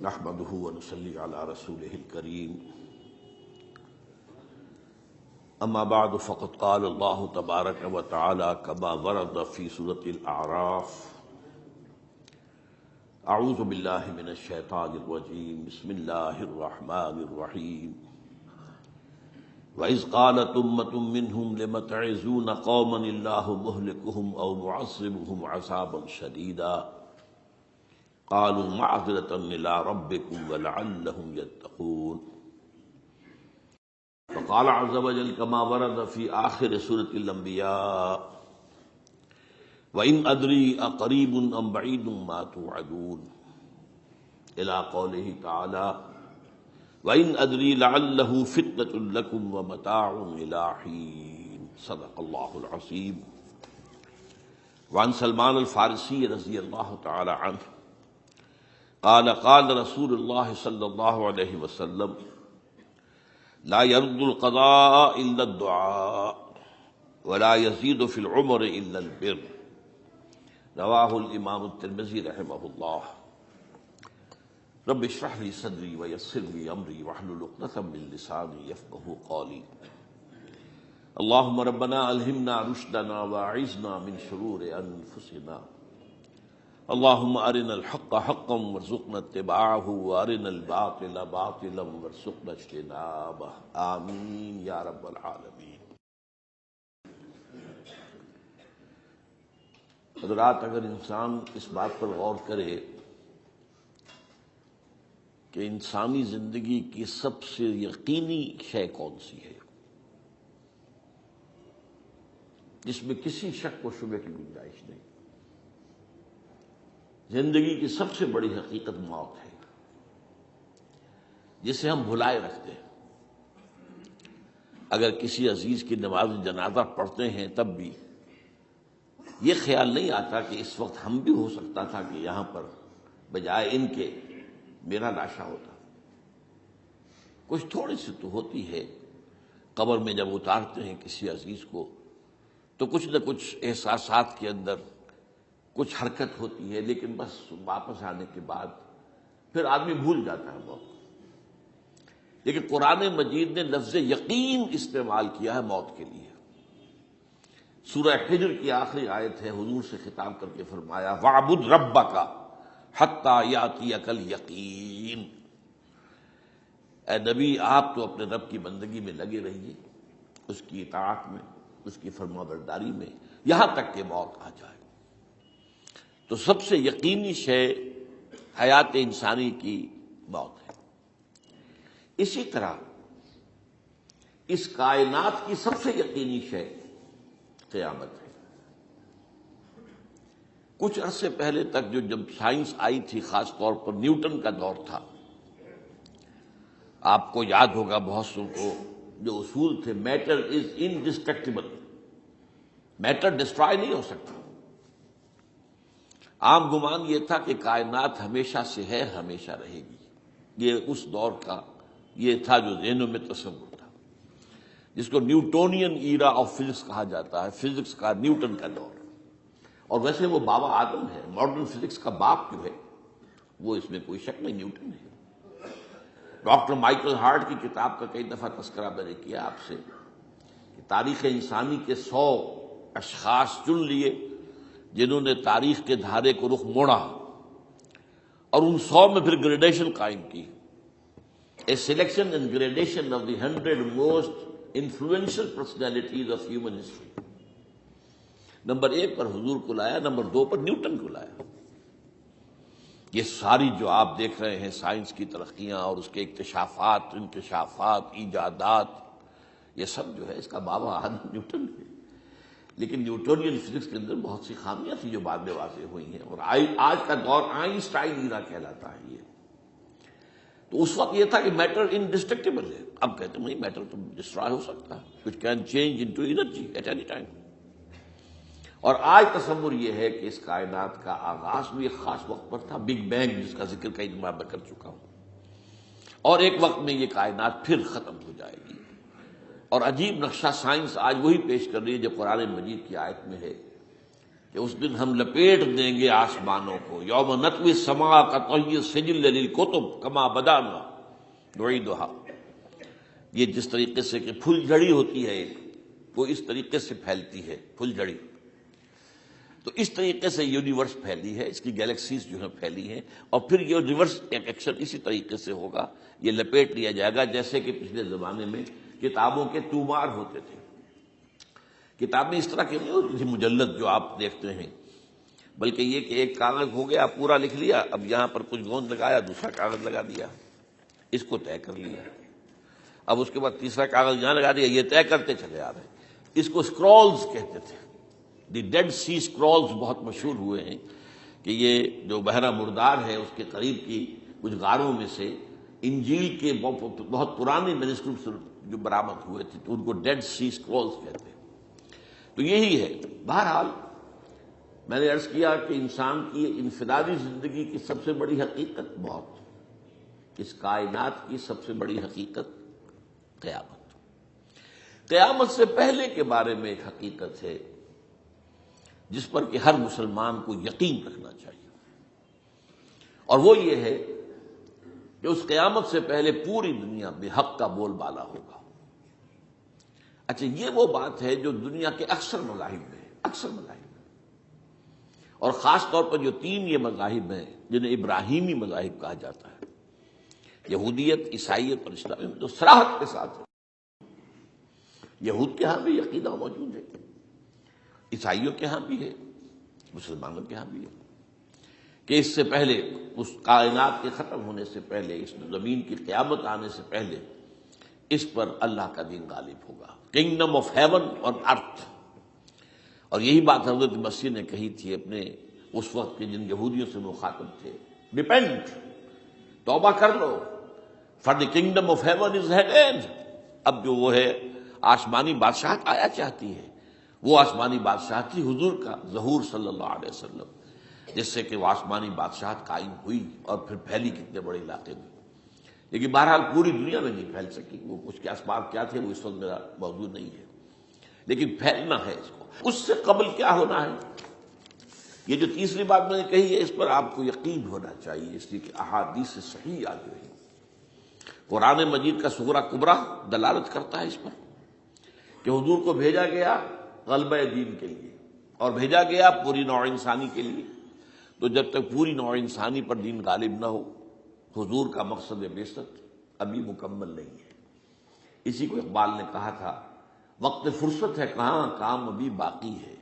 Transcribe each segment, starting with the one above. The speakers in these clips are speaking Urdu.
نحمده ونصلي على رسوله الكريم اما بعد فقد قال الله تبارك وتعالى كما ورد في سورة الأعراف اعوذ بالله من الشيطان الرجيم بسم الله الرحمن الرحيم وإذ قالت أمة منهم لم تعظون قوما الله مهلكهم أو معذبهم عذابا شديدا قالوا معذرة إلى ربكم ولعلهم يتقون وقال عز وجل كما ورد في آخر سورة الأنبياء وإن أدري أقريب أم بعيد ما توعدون إلى قوله تعالى وإن أدري لعله فتنة لكم ومتاع إلى حين صدق الله العظيم. وعن سلمان الفارسی رضی اللہ تعالی عنہ قال قال رسول اللہ صلی اللہ علیہ وسلم لا يرد القضاء الا الدعاء ولا يزيد في العمر الا البر رواہ الامام الترمذی رحمہ اللہ. رب اشرح لي صدری ويسر لي امری واحلل عقدۃ من لسانی يفقهوا قولی. اللهم ربنا الہمنا رشدنا واعذنا من شرور انفسنا. اللهم ارنا الحق حقا وارزقنا اتباعه وارنا الباطل باطلا وارزقنا اجتنابه آمین یا رب العالمین. حضرات، اگر انسان اس بات پر غور کرے کہ انسانی زندگی کی سب سے یقینی شے کون سی ہے جس میں کسی شک و شبہ کی گنجائش نہیں، زندگی کی سب سے بڑی حقیقت موت ہے جسے ہم بھلائے رکھتے ہیں. اگر کسی عزیز کی نماز جنازہ پڑھتے ہیں تب بھی یہ خیال نہیں آتا کہ اس وقت ہم بھی ہو سکتا تھا کہ یہاں پر بجائے ان کے میرا لاشا ہوتا. کچھ تھوڑی سی تو ہوتی ہے. قبر میں جب اتارتے ہیں کسی عزیز کو تو کچھ نہ کچھ احساسات کے اندر کچھ حرکت ہوتی ہے، لیکن بس واپس آنے کے بعد پھر آدمی بھول جاتا ہے موت. لیکن قرآن مجید نے لفظ یقین استعمال کیا ہے موت کے لیے. سورہ حجر کی آخری آیت ہے، حضور سے خطاب کر کے فرمایا وَاعْبُدْ رَبَّكَ حَتَّىٰ يَأْتِيَكَ الْيَقِينُ. اے نبی، آپ تو اپنے رب کی بندگی میں لگے رہیے، اس کی اطاعت میں، اس کی فرمانبرداری میں، یہاں تک کہ موت آ جائے. تو سب سے یقینی شے حیات انسانی کی موت ہے. اسی طرح اس کائنات کی سب سے یقینی شے قیامت ہے. کچھ عرصے پہلے تک جب سائنس آئی تھی، خاص طور پر نیوٹن کا دور تھا، آپ کو یاد ہوگا بہت سو کو جو اصول تھے، میٹر از انڈسٹرکٹیبل، میٹر ڈسٹرائے نہیں ہو سکتا. عام گمان یہ تھا کہ کائنات ہمیشہ سے ہے، ہمیشہ رہے گی. یہ اس دور کا یہ تھا جو ذہنوں میں تصور تھا، جس کو نیوٹونین ایرا آف فزکس کہا جاتا ہے، فزکس کا نیوٹن کا دور. اور ویسے وہ بابا آدم ہے، ماڈرن فزکس کا باپ جو ہے وہ اس میں کوئی شک نہیں، نیوٹن ہے. ڈاکٹر مائیکل ہارٹ کی کتاب کا کئی دفعہ تذکرہ میں نے کیا آپ سے کہ تاریخ انسانی کے 100 اشخاص چن لیے جنہوں نے تاریخ کے دھارے کو رخ موڑا، اور ان 100 میں پھر گریڈیشن قائم کی. A selection and gradation of the 100 most influential personalities of human history. Number 1 پر حضور کو لایا، نمبر 2 پر نیوٹن کو لایا. یہ ساری جو آپ دیکھ رہے ہیں سائنس کی ترقیاں اور اس کے اکتشافات، انکشافات، ایجادات، یہ سب جو ہے اس کا بابا آدم نیوٹن ہے. لیکن نیوٹونین فزکس کے اندر بہت سی خامیاں تھیں جو بعد میں واضح ہوئی ہیں، اور آج کا دور آئنسٹائن ایرا کہلاتا ہے. یہ تو اس وقت یہ تھا کہ میٹر انڈسٹرکٹیبل ہے. اب کہتے ہیں نہیں، میٹر تو ڈسٹرائے ہو سکتا ہے، which can change into energy at any time. اور آج تصور یہ ہے کہ اس کائنات کا آغاز بھی ایک خاص وقت پر تھا، بگ بینگ، جس کا ذکر کئی دفعہ میں کر چکا ہوں، اور ایک وقت میں یہ کائنات پھر ختم ہو جائے گی. اور عجیب نقشہ سائنس آج وہی پیش کر رہی ہے جو قرآن مجید کی آیت میں ہے کہ اس دن ہم لپیٹ دیں گے آسمانوں کو، یوم نطوی السماء کطی السجل للکتب کما بدانا نعیدھا، یہ جس طریقے سے کہ پھل جھڑی ہوتی ہے ایک، وہ اس طریقے سے پھیلتی ہے پھل جھڑی، تو اس طریقے سے یونیورس پھیلی ہے، اس کی گیلیکسیز جو ہے پھیلی ہیں، اور پھر یہ ریورس ایکشن اسی طریقے سے ہوگا، یہ لپیٹ لیا جائے گا جیسے کہ پچھلے زمانے میں کتابوں کے تومار ہوتے تھے۔ کتابیں اس طرح کی نہیں ہوتی تھی مجلد جو آپ دیکھتے ہیں، بلکہ یہ کہ ایک کاغذ ہو گیا پورا لکھ لیا، اب یہاں پر کچھ گوند لگایا، دوسرا کاغذ لگا دیا، اس کو طے کر لیا، اب اس کے بعد تیسرا کاغذ یہاں لگا دیا، یہ طے کرتے چلے آ رہے ہیں۔ اس کو سکرولز کہتے تھے، دی ڈیڈ سی سکرولز بہت مشہور ہوئے ہیں کہ یہ جو بحیرہ مردار ہے اس کے قریب کی کچھ غاروں میں سے انجیل کے بہت پرانے مینuscripts جو برآمد ہوئے تھے تو ان کو ڈیڈ سی سکرولز کہتے ہیں۔ تو یہی ہے۔ بہرحال میں نے عرض کیا کہ انسان کی انفرادی زندگی کی سب سے بڑی حقیقت موت، اس کائنات کی سب سے بڑی حقیقت قیامت۔ قیامت سے پہلے کے بارے میں ایک حقیقت ہے جس پر کہ ہر مسلمان کو یقین رکھنا چاہیے، اور وہ یہ ہے کہ اس قیامت سے پہلے پوری دنیا میں حق کا بول بالا ہوگا۔ اچھا، یہ وہ بات ہے جو دنیا کے اکثر مذاہب میں ہے، اکثر مذاہب میں، اور خاص طور پر جو تین یہ مذاہب ہیں جنہیں ابراہیمی مذاہب کہا جاتا ہے، یہودیت، عیسائیت اور اسلام، جو صراحت کے ساتھ ہے۔ یہود کے ہاں بھی عقیدہ موجود ہے، عیسائیوں کے ہاں بھی ہے، مسلمانوں کے ہاں بھی ہے، کہ اس سے پہلے، اس کائنات کے ختم ہونے سے پہلے، اس زمین کی قیامت آنے سے پہلے اس پر اللہ کا دین غالب ہوگا، کنگڈم آف ہیون اور ارتھ۔ اور یہی بات حضرت مسیح نے کہی تھی اپنے اس وقت کے جن یہودیوں سے مخاطب تھے، ریپینٹ، توبہ کر لو، for the kingdom of heaven is at hand. اب جو وہ ہے آسمانی بادشاہت آیا چاہتی ہے، وہ آسمانی بادشاہت تھی حضور کا ظہور صلی اللہ علیہ وسلم، جس سے کہ وہ آسمانی بادشاہت قائم ہوئی اور پھر پھیلی کتنے بڑے علاقے میں، لیکن بہرحال پوری دنیا میں نہیں پھیل سکی، وہ اس کے اسباب کیا تھے وہ اس وقت میرا موضوع نہیں ہے، لیکن پھیلنا ہے اس کو۔ اس سے قبل کیا ہونا ہے، یہ جو تیسری بات میں نے کہی ہے اس پر آپ کو یقین ہونا چاہیے، اس لیے کہ احادیث صحیح آ گئی، قرآن مجید کا سورہ کبریٰ دلالت کرتا ہے اس پر کہ حضور کو بھیجا گیا غلبہ دین کے لیے، اور بھیجا گیا پوری نوع انسانی کے لیے، تو جب تک پوری نوع انسانی پر دین غالب نہ ہو، حضور کا مقصد بعثت ابھی مکمل نہیں ہے۔ اسی کو اقبال نے کہا تھا، وقت فرصت ہے کہاں، کام ابھی باقی ہے،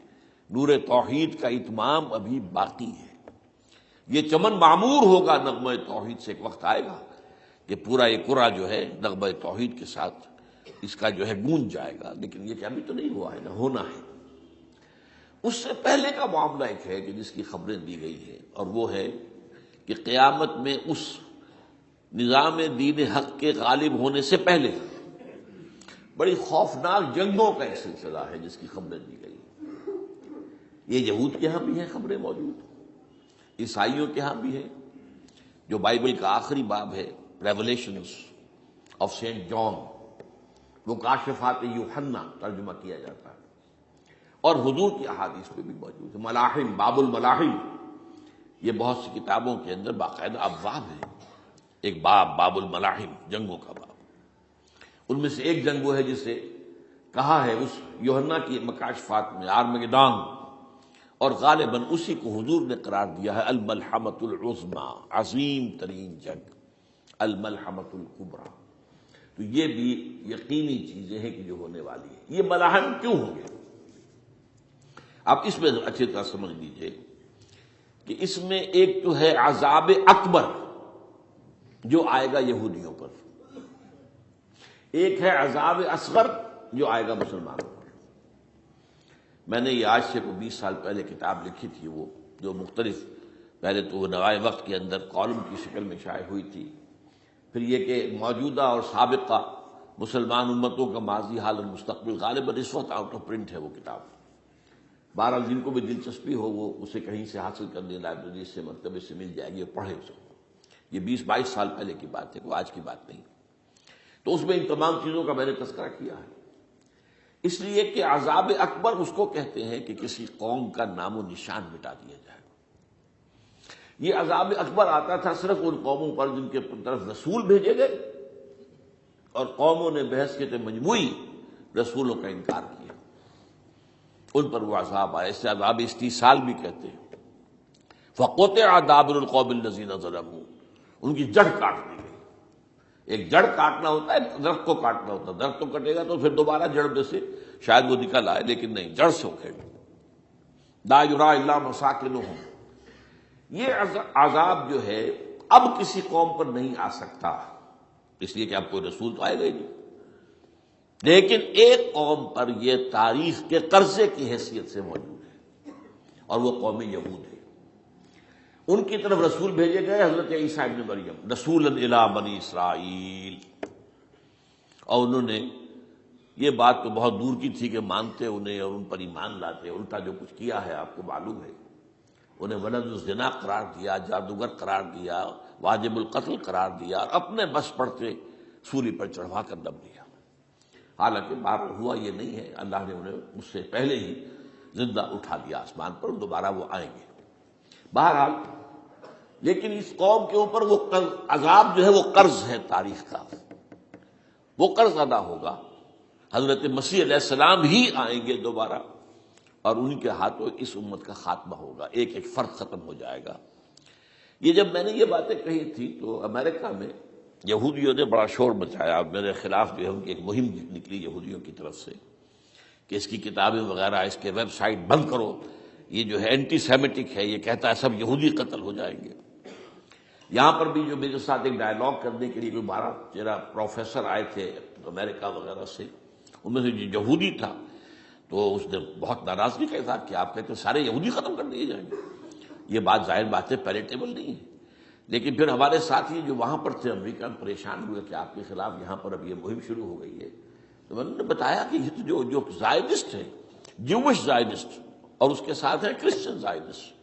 نور توحید کا اتمام ابھی باقی ہے۔ یہ چمن معمور ہوگا نغمہ توحید سے، ایک وقت آئے گا کہ پورا یہ قرآن جو ہے نغمہ توحید کے ساتھ اس کا جو ہے گونج جائے گا، لیکن یہ کہ ابھی تو نہیں ہوا ہے، نہ ہونا ہے۔ اس سے پہلے کا معاملہ ایک ہے کہ جس کی خبریں دی گئی ہیں، اور وہ ہے کہ قیامت میں اس نظام دین حق کے غالب ہونے سے پہلے بڑی خوفناک جنگوں کا ایک سلسلہ ہے جس کی خبریں دی گئی۔ یہ یہود کے ہاں بھی ہیں خبریں موجود، عیسائیوں کے ہاں بھی ہے، جو بائبل کا آخری باب ہے ریولیشنز آف سینٹ جان، وہ کاشفات یوحنا ترجمہ کیا جاتا ہے، اور حضور کی احادیث میں بھی موجود ہے۔ ملاحم، باب الملاحم، یہ بہت سی کتابوں کے اندر باقاعدہ ابواب ہیں، ایک باب، باب الملاحم، جنگوں کا باب۔ ان میں سے ایک جنگ وہ ہے جسے کہا ہے اس یوحنا کی مکاشفات میں آرمگدان، اور غالباً اسی کو حضور نے قرار دیا ہے الملحمۃ العظمی، عظیم ترین جنگ، الملحمۃ الکبریٰ۔ تو یہ بھی یقینی چیزیں ہیں کہ جو ہونے والی ہے۔ یہ ملاحم کیوں ہوں گے؟ آپ اس میں اچھی طرح سمجھ لیجئے کہ اس میں ایک تو ہے عذاب اکبر جو آئے گا یہودیوں پر، ایک ہے عذاب اصغر جو آئے گا مسلمانوں پر۔ میں نے یہ آج سے 20 سال پہلے کتاب لکھی تھی، وہ جو مختلف، پہلے تو وہ نوائے وقت کے اندر کالم کی شکل میں شائع ہوئی تھی، پھر یہ کہ موجودہ اور سابقہ مسلمان امتوں کا ماضی، حال اور مستقبل، غالباً اس وقت آؤٹ آف پرنٹ ہے وہ کتاب۔ بہرحال جن کو بھی دلچسپی ہو وہ اسے کہیں سے حاصل کر لیں، لائبریری سے، مکتبے سے مل جائے گی اور پڑھے اسے۔ یہ 20-22 سال پہلے کی بات ہے، کوئی آج کی بات نہیں۔ تو اس میں ان تمام چیزوں کا میں نے تذکرہ کیا ہے اس لیے کہ عذاب اکبر اس کو کہتے ہیں کہ کسی قوم کا نام و نشان مٹا دیا جائے۔ یہ عذاب اکبر آتا تھا صرف ان قوموں پر جن کے طرف رسول بھیجے گئے اور قوموں نے بحثیت مجموعی رسولوں کا انکار کیا، ان پر وہ عذاب آئے، اسے عذاب استیصال بھی کہتے ہیں۔ فَقُطِعَ دَابِرُ الْقَوْمِ الَّذِينَ ظَلَمُوا، ان کی جڑ کاٹ دی گئی۔ ایک جڑ کاٹنا ہوتا ہے، درخت کو کاٹنا ہوتا ہے، درخت تو کٹے گا تو پھر دوبارہ جڑ میں سے شاید وہ نکل آئے، لیکن نہیں، جڑ سے اکھیڑ۔ لَا يُرَىٰ إِلَّا مَسَاكِنُهُمْ، یہ عذاب جو ہے اب کسی قوم پر نہیں آ سکتا، اس لیے کہ اب کوئی رسول تو آئے گا ہی نہیں، لیکن ایک قوم پر یہ تاریخ کے قرضے کی حیثیت سے موجود ہے، اور وہ قوم یہود ہے۔ ان کی طرف رسول بھیجے گئے حضرت عیسیٰ ابن مریم، رسولا الی بنی اسرائیل، اور انہوں نے یہ بات تو بہت دور کی تھی کہ مانتے انہیں اور ان پر ایمان لاتے، الٹا جو کچھ کیا ہے آپ کو معلوم ہے، انہیں ولد الزنا قرار دیا، جادوگر قرار دیا، واجب القتل قرار دیا، اور اپنے بس پڑتے سولی پر چڑھوا کر دم دیا۔ حالانکہ بات ہوا یہ نہیں ہے، اللہ نے انہیں اس سے پہلے ہی زندہ اٹھا دیا آسمان پر، دوبارہ وہ آئیں گے۔ بہرحال لیکن اس قوم کے اوپر وہ عذاب جو ہے وہ قرض ہے تاریخ کا، وہ قرض ادا ہوگا۔ حضرت مسیح علیہ السلام ہی آئیں گے دوبارہ، اور انہی کے ہاتھوں اس امت کا خاتمہ ہوگا، ایک ایک فرد ختم ہو جائے گا۔ یہ جب میں نے یہ باتیں کہی تھی تو امریکہ میں یہودیوں نے بڑا شور مچایا، میرے خلاف جو ہے ان کی ایک مہم نکلی یہودیوں کی طرف سے کہ اس کی کتابیں وغیرہ، اس کے ویب سائٹ بند کرو، یہ جو ہے اینٹی سیمیٹک ہے، یہ کہتا ہے سب یہودی قتل ہو جائیں گے۔ یہاں پر بھی جو میرے ساتھ ایک ڈائلاگ کرنے کے لیے 12-13 پروفیسر آئے تھے امریکہ وغیرہ سے، ان میں سے جو یہودی تھا تو اس نے بہت ناراضگی کا اظہار کیا، آپ کہتے ہیں سارے یہودی ختم کر دیے جائیں گے، یہ بات ظاہر بات ہے پیلیٹیبل نہیں ہے۔ لیکن پھر ہمارے ساتھی جو وہاں پر تھے امریکہ میں پریشان ہوئے کہ آپ کے خلاف یہاں پر اب یہ مہم شروع ہو گئی ہے، تو میں نے بتایا کہ یہ تو جو زائڈسٹ ہے، جوش زائڈسٹ، اور اس کے ساتھ ہے کرسچن زائڈسٹ۔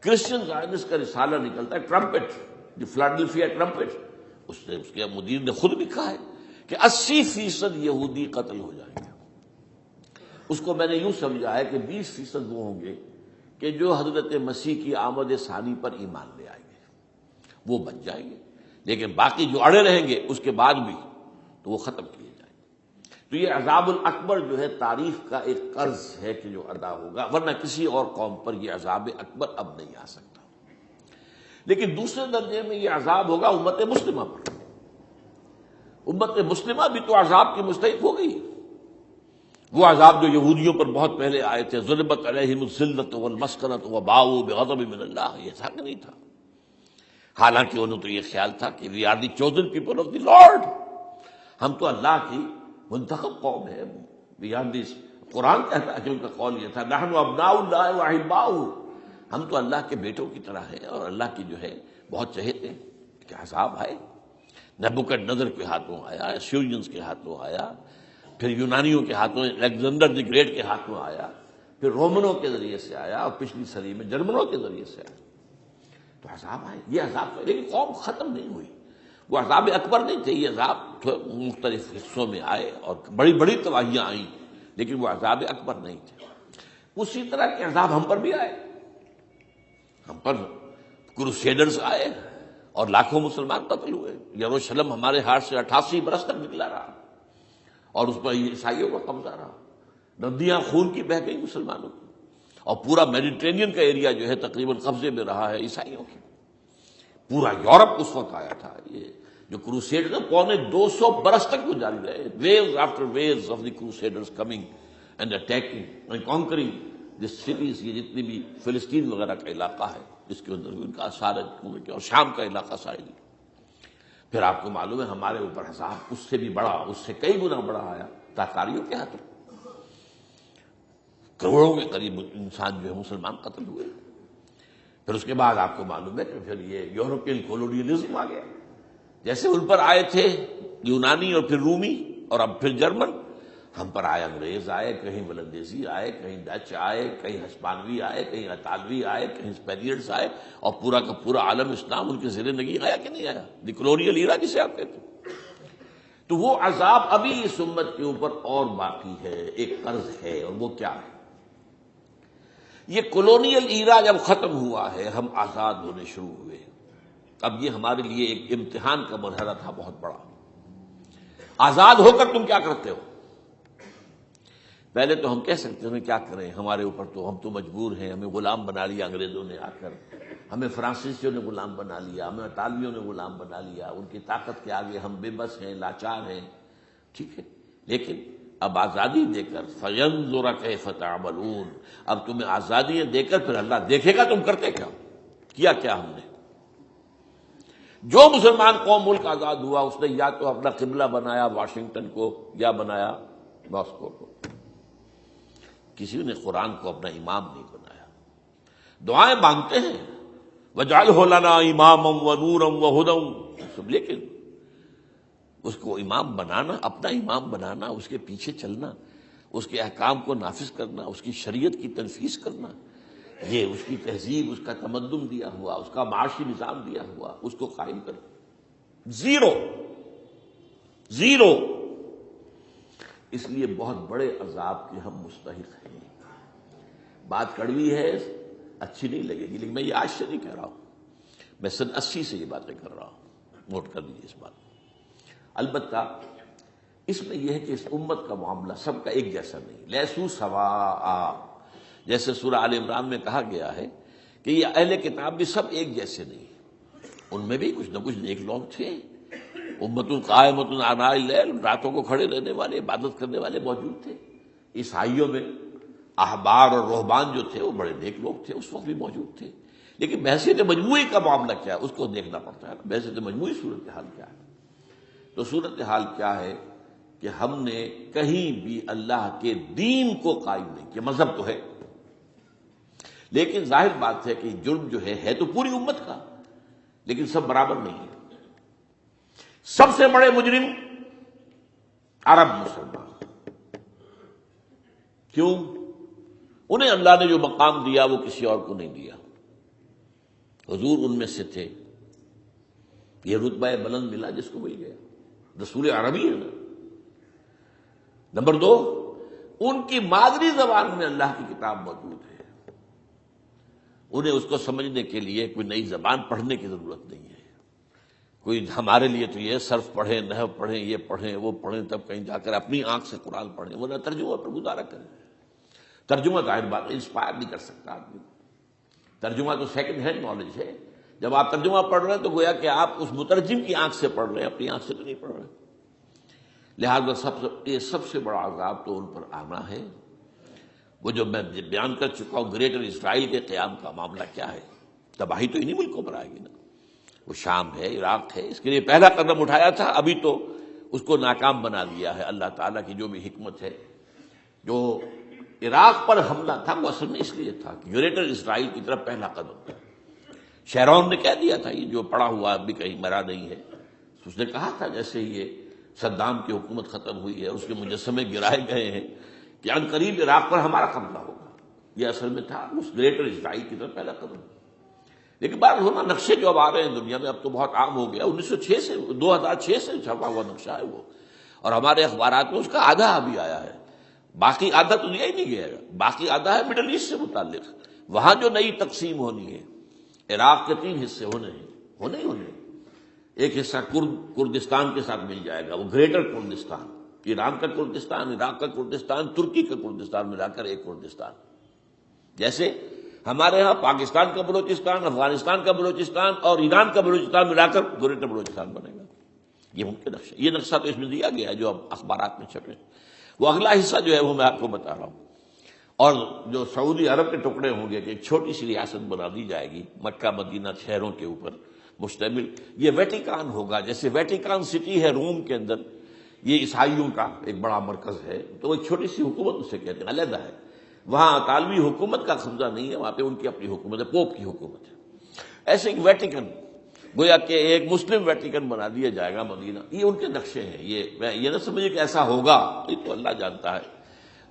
کرسچن زائڈسٹ کا رسالہ نکلتا ہے ٹرمپٹ، جو فلاڈلفیا ٹرمپٹ، اس کے مدیر نے خود لکھا ہے کہ 80% یہودی قتل ہو جائیں گے۔ اس کو میں نے یوں سمجھا ہے کہ 20% وہ ہوں گے کہ جو حضرت مسیح کی آمد ثانی پر ایمان لے آئیں گے، وہ بچ جائیں گے، لیکن باقی جو اڑے رہیں گے اس کے بعد بھی تو وہ ختم کیے جائیں گے۔ تو یہ عذاب الاکبر جو ہے تاریخ کا ایک قرض ہے کہ جو ادا ہوگا، ورنہ کسی اور قوم پر یہ عذاب اکبر اب نہیں آ سکتا۔ لیکن دوسرے درجے میں یہ عذاب ہوگا امت مسلمہ پر۔ امت مسلمہ بھی تو عذاب کی مستحق ہو گئی، وہ عذاب جو یہودیوں پر بہت پہلے آئے تھے، ضربت علیہم الذلۃ والمسکنۃ وباؤوا بغضب من اللہ، یہ ایسا نہیں تھا۔ حالانکہ انہوں تو یہ خیال تھا کہ we are the chosen people of the lord, ہم تو اللہ کی منتخب قوم ہے، وی آر دی، قرآن کہتا ہے کہ ان کا قول یہ تھا نحن ابناء اللہ واحباؤہ، ہم تو اللہ کے بیٹوں کی طرح ہیں اور اللہ کی جو ہے بہت چہیتے ہیں۔ کہ عذاب آئے، نبوکدنضر کے ہاتھوں آیا، اسیرینز کے ہاتھوں آیا، پھر یونانیوں کے ہاتھوں، الیگزینڈر دی گریٹ کے ہاتھوں آیا، پھر رومنوں کے ذریعے سے آیا، اور پچھلی صدی میں جرمنوں کے ذریعے سے آیا۔ تو عذاب آئے، یہ عذاب، لیکن قوم ختم نہیں ہوئی، وہ عذاب اکبر نہیں تھے، یہ عذاب مختلف حصوں میں آئے اور بڑی بڑی تباہیاں آئیں، لیکن وہ عذاب اکبر نہیں تھے۔ اسی طرح کے عذاب ہم پر بھی آئے، ہم پر کروسیڈرز آئے اور لاکھوں مسلمان قتل ہوئے۔ یروشلم ہمارے ہاتھ سے 88 برس تک نکلا رہا، اور اس پر عیسائیوں کا قبضہ رہا، ندیاں خون کی بہہ گئی مسلمانوں کی، اور پورا میڈیٹرینین کا ایریا جو ہے تقریباً قبضے میں رہا ہے عیسائیوں کی۔ پورا یورپ اس وقت آیا تھا، یہ جو کروسیڈ تھے 250 برس تک وہ جاری رہے، waves after waves of the crusaders coming and attacking and conquering this cities, یہ جتنی بھی فلسطین وغیرہ کا علاقہ ہے اس کے اندر ان کا اثار ہے، اور شام کا علاقہ ساحلی۔ پھر آپ کو معلوم ہے ہمارے اوپر عذاب اس سے بھی بڑا، اس سے کئی گنا بڑا آیا تاتاریوں کے ہاتھوں، کروڑوں کے قریب انسان جو ہے مسلمان قتل ہوئے۔ پھر اس کے بعد آپ کو معلوم ہے کہ پھر یہ یورپین کولونیلزم آ گیا، جیسے ان پر آئے تھے یونانی اور پھر رومی اور اب پھر جرمن، ہم پر آئے انگریز آئے، کہیں ولندیزی آئے، کہیں ڈچ آئے، کہیں ہسپانوی آئے، کہیں اطالوی آئے، کہیں اسپینیئرز آئے، اور پورا کا پورا عالم اسلام ان کے زیر نگین آیا کہ نہیں آیا، دی کلونیل ایرا جسے آپ کہتے ہیں۔ تو وہ عذاب ابھی اس امت کے اوپر اور باقی ہے، ایک قرض ہے، اور وہ کیا ہے؟ یہ کولونیل ایرا جب ختم ہوا ہے، ہم آزاد ہونے شروع ہوئے، اب یہ ہمارے لیے ایک امتحان کا مرحلہ تھا بہت بڑا۔ آزاد ہو کر تم کیا کرتے ہو؟ پہلے تو ہم کہہ سکتے ہیں کیا کریں، ہمارے اوپر تو ہم تو مجبور ہیں، ہمیں غلام بنا لیا انگریزوں نے آ کر، ہمیں فرانسیسیوں نے غلام بنا لیا، ہمیں اطالویوں نے غلام بنا لیا، ان کی طاقت کے آگے ہم بے بس ہیں، لاچار ہیں۔ ٹھیک ہے، لیکن اب آزادی دے کر فَيَنظُرَ كَيْفَ تَعْمَلُونَ، اب تمہیں آزادیاں دے کر پھر اللہ دیکھے گا تم کرتے کیا ہم نے۔ جو مسلمان قوم ملک آزاد ہوا اس نے یا تو اپنا قبلہ بنایا واشنگٹن کو یا بنایا ماسکو کو، کسی نے قرآن کو اپنا امام نہیں بنایا۔ دعائیں مانگتے ہیں وَاجْعَلْهُ لَنَا إِمَامًا وَنُورًا وَهُدًى، لیکن اس کو امام بنانا، اپنا امام بنانا، اس کے پیچھے چلنا، اس کے احکام کو نافذ کرنا، اس کی شریعت کی تنفیذ کرنا، یہ اس کی تہذیب، اس کا تمدن دیا ہوا، اس کا معاشی نظام دیا ہوا، اس کو قائم کرنا، زیرو۔ اس لیے بہت بڑے عذاب کے ہم مستحق ہیں۔ بات کڑوی ہے، اچھی نہیں لگے گی، لیکن میں یہ آج سے نہیں کہہ رہا ہوں، میں سن 80 سے یہ باتیں کر رہا ہوں، نوٹ کر لیجیے اس بات کو۔ البتہ اس میں یہ ہے کہ اس امت کا معاملہ سب کا ایک جیسا نہیں، لیسو سواء، جیسے سورہ آل عمران میں کہا گیا ہے کہ یہ اہل کتاب بھی سب ایک جیسے نہیں، ان میں بھی کچھ نہ کچھ نیک لوگ تھے، امت قائمۃ آناء اللیل، راتوں کو کھڑے رہنے والے، عبادت کرنے والے موجود تھے۔ عیسائیوں میں احبار اور رہبان جو تھے وہ بڑے نیک لوگ تھے، اس وقت بھی موجود تھے، لیکن بحثیت مجموعی کا معاملہ کیا ہے اس کو دیکھنا پڑتا ہے، بحثیت مجموعی صورتحال کیا ہے۔ تو صورتحال کیا ہے کہ ہم نے کہیں بھی اللہ کے دین کو قائم نہیں کیا، مذہب تو ہے لیکن ظاہر بات ہے کہ جرم جو ہے تو پوری امت کا، لیکن سب برابر نہیں ہے۔ سب سے بڑے مجرم عرب مسلمان، کیوں؟ انہیں اللہ نے جو مقام دیا وہ کسی اور کو نہیں دیا، حضور ان میں سے تھے، یہ رتبہ بلند ملا جس کو مل گیا، رسول عربی ہے نا۔ نمبر 2، ان کی مادری زبان میں اللہ کی کتاب موجود ہے، انہیں اس کو سمجھنے کے لیے کوئی نئی زبان پڑھنے کی ضرورت نہیں ہے۔ کوئی ہمارے لیے تو یہ صرف پڑھیں، نحو پڑھیں، یہ پڑھیں، وہ پڑھیں، تب کہیں جا کر اپنی آنکھ سے قرآن پڑھیں، ورنہ ترجمہ پر گزارا کریں۔ ترجمہ ظاہر بات انسپائر نہیں کر سکتا آدمی، ترجمہ تو سیکنڈ ہینڈ نالج ہے۔ جب آپ ترجمہ پڑھ رہے ہیں تو گویا کہ آپ اس مترجم کی آنکھ سے پڑھ رہے ہیں، اپنی آنکھ سے تو نہیں پڑھ رہے۔ لہذا سب سے بڑا عذاب تو ان پر آنا ہے۔ وہ جو میں بیان کر چکا ہوں گریٹر اسرائیل کے قیام کا معاملہ کیا ہے، تباہی تو انہی ملکوں پر آئے گی نا، وہ شام ہے، عراق ہے، اس کے لیے پہلا قدم اٹھایا تھا، ابھی تو اس کو ناکام بنا دیا ہے اللہ تعالیٰ کی جو بھی حکمت ہے۔ جو عراق پر حملہ تھا وہ اصل میں اس لیے تھا کہ گریٹر اسرائیل کی طرف پہلا قدم تھا۔ شیرون نے کہہ دیا تھا، یہ جو پڑا ہوا اب بھی کہیں مرا نہیں ہے، اس نے کہا تھا جیسے یہ صدام کی حکومت ختم ہوئی ہے، اس کے مجسمے گرائے گئے ہیں کہ ان قریب عراق پر ہمارا قبضہ ہوگا، یہ اصل میں تھا اس گریٹر اسرائیل کی طرف پہلا قدم۔ لیکن بات ہونا نقشے جو اب آ رہے ہیں دنیا میں اب تو بہت عام ہو گیا، 2006 سے چھپا ہوا نقشہ ہے وہ، اور ہمارے اخبارات میں اس کا آدھا ابھی آیا ہے، باقی آدھا تو لیا ہی نہیں گیا، باقی آدھا ہے مڈل ایسٹ سے متعلق، وہاں جو نئی تقسیم ہونی ہے۔ عراق کے 3 حصے ہونے ہیں، ایک حصہ کردستان کے ساتھ مل جائے گا، وہ گریٹر کردستان، ایران کا کردستان، عراق کا کردستان، ترکی کا کردستان ملا کر ایک کردستان، جیسے ہمارے ہاں پاکستان کا بلوچستان، افغانستان کا بلوچستان اور ایران کا بلوچستان ملا کر گریٹر بلوچستان بنے گا۔ یہ ممکن نقشہ، یہ نقشہ تو اس میں دیا گیا ہے جو اب اخبارات میں چھپے، وہ اگلا حصہ جو ہے وہ میں آپ کو بتا رہا ہوں۔ اور جو سعودی عرب کے ٹکڑے ہوں گے کہ ایک چھوٹی سی ریاست بنا دی جائے گی مکہ مدینہ شہروں کے اوپر مشتمل، یہ ویٹیکان ہوگا، جیسے ویٹیکان سٹی ہے روم کے اندر، یہ عیسائیوں کا ایک بڑا مرکز ہے، تو وہ ایک چھوٹی سی حکومت اسے کہتے ہیں، علیحدہ ہے، وہاں اطالوی حکومت کا قبضہ نہیں ہے، وہاں پہ ان کی اپنی حکومت ہے، پوپ کی حکومت ہے۔ ایسے ایک ویٹیکن، گویا کہ ایک مسلم ویٹیکن بنا دیا جائے گا مدینہ، یہ ان کے نقشے ہیں۔ یہ نہ سمجھے کہ ایسا ہوگا، یہ تو اللہ جانتا ہے،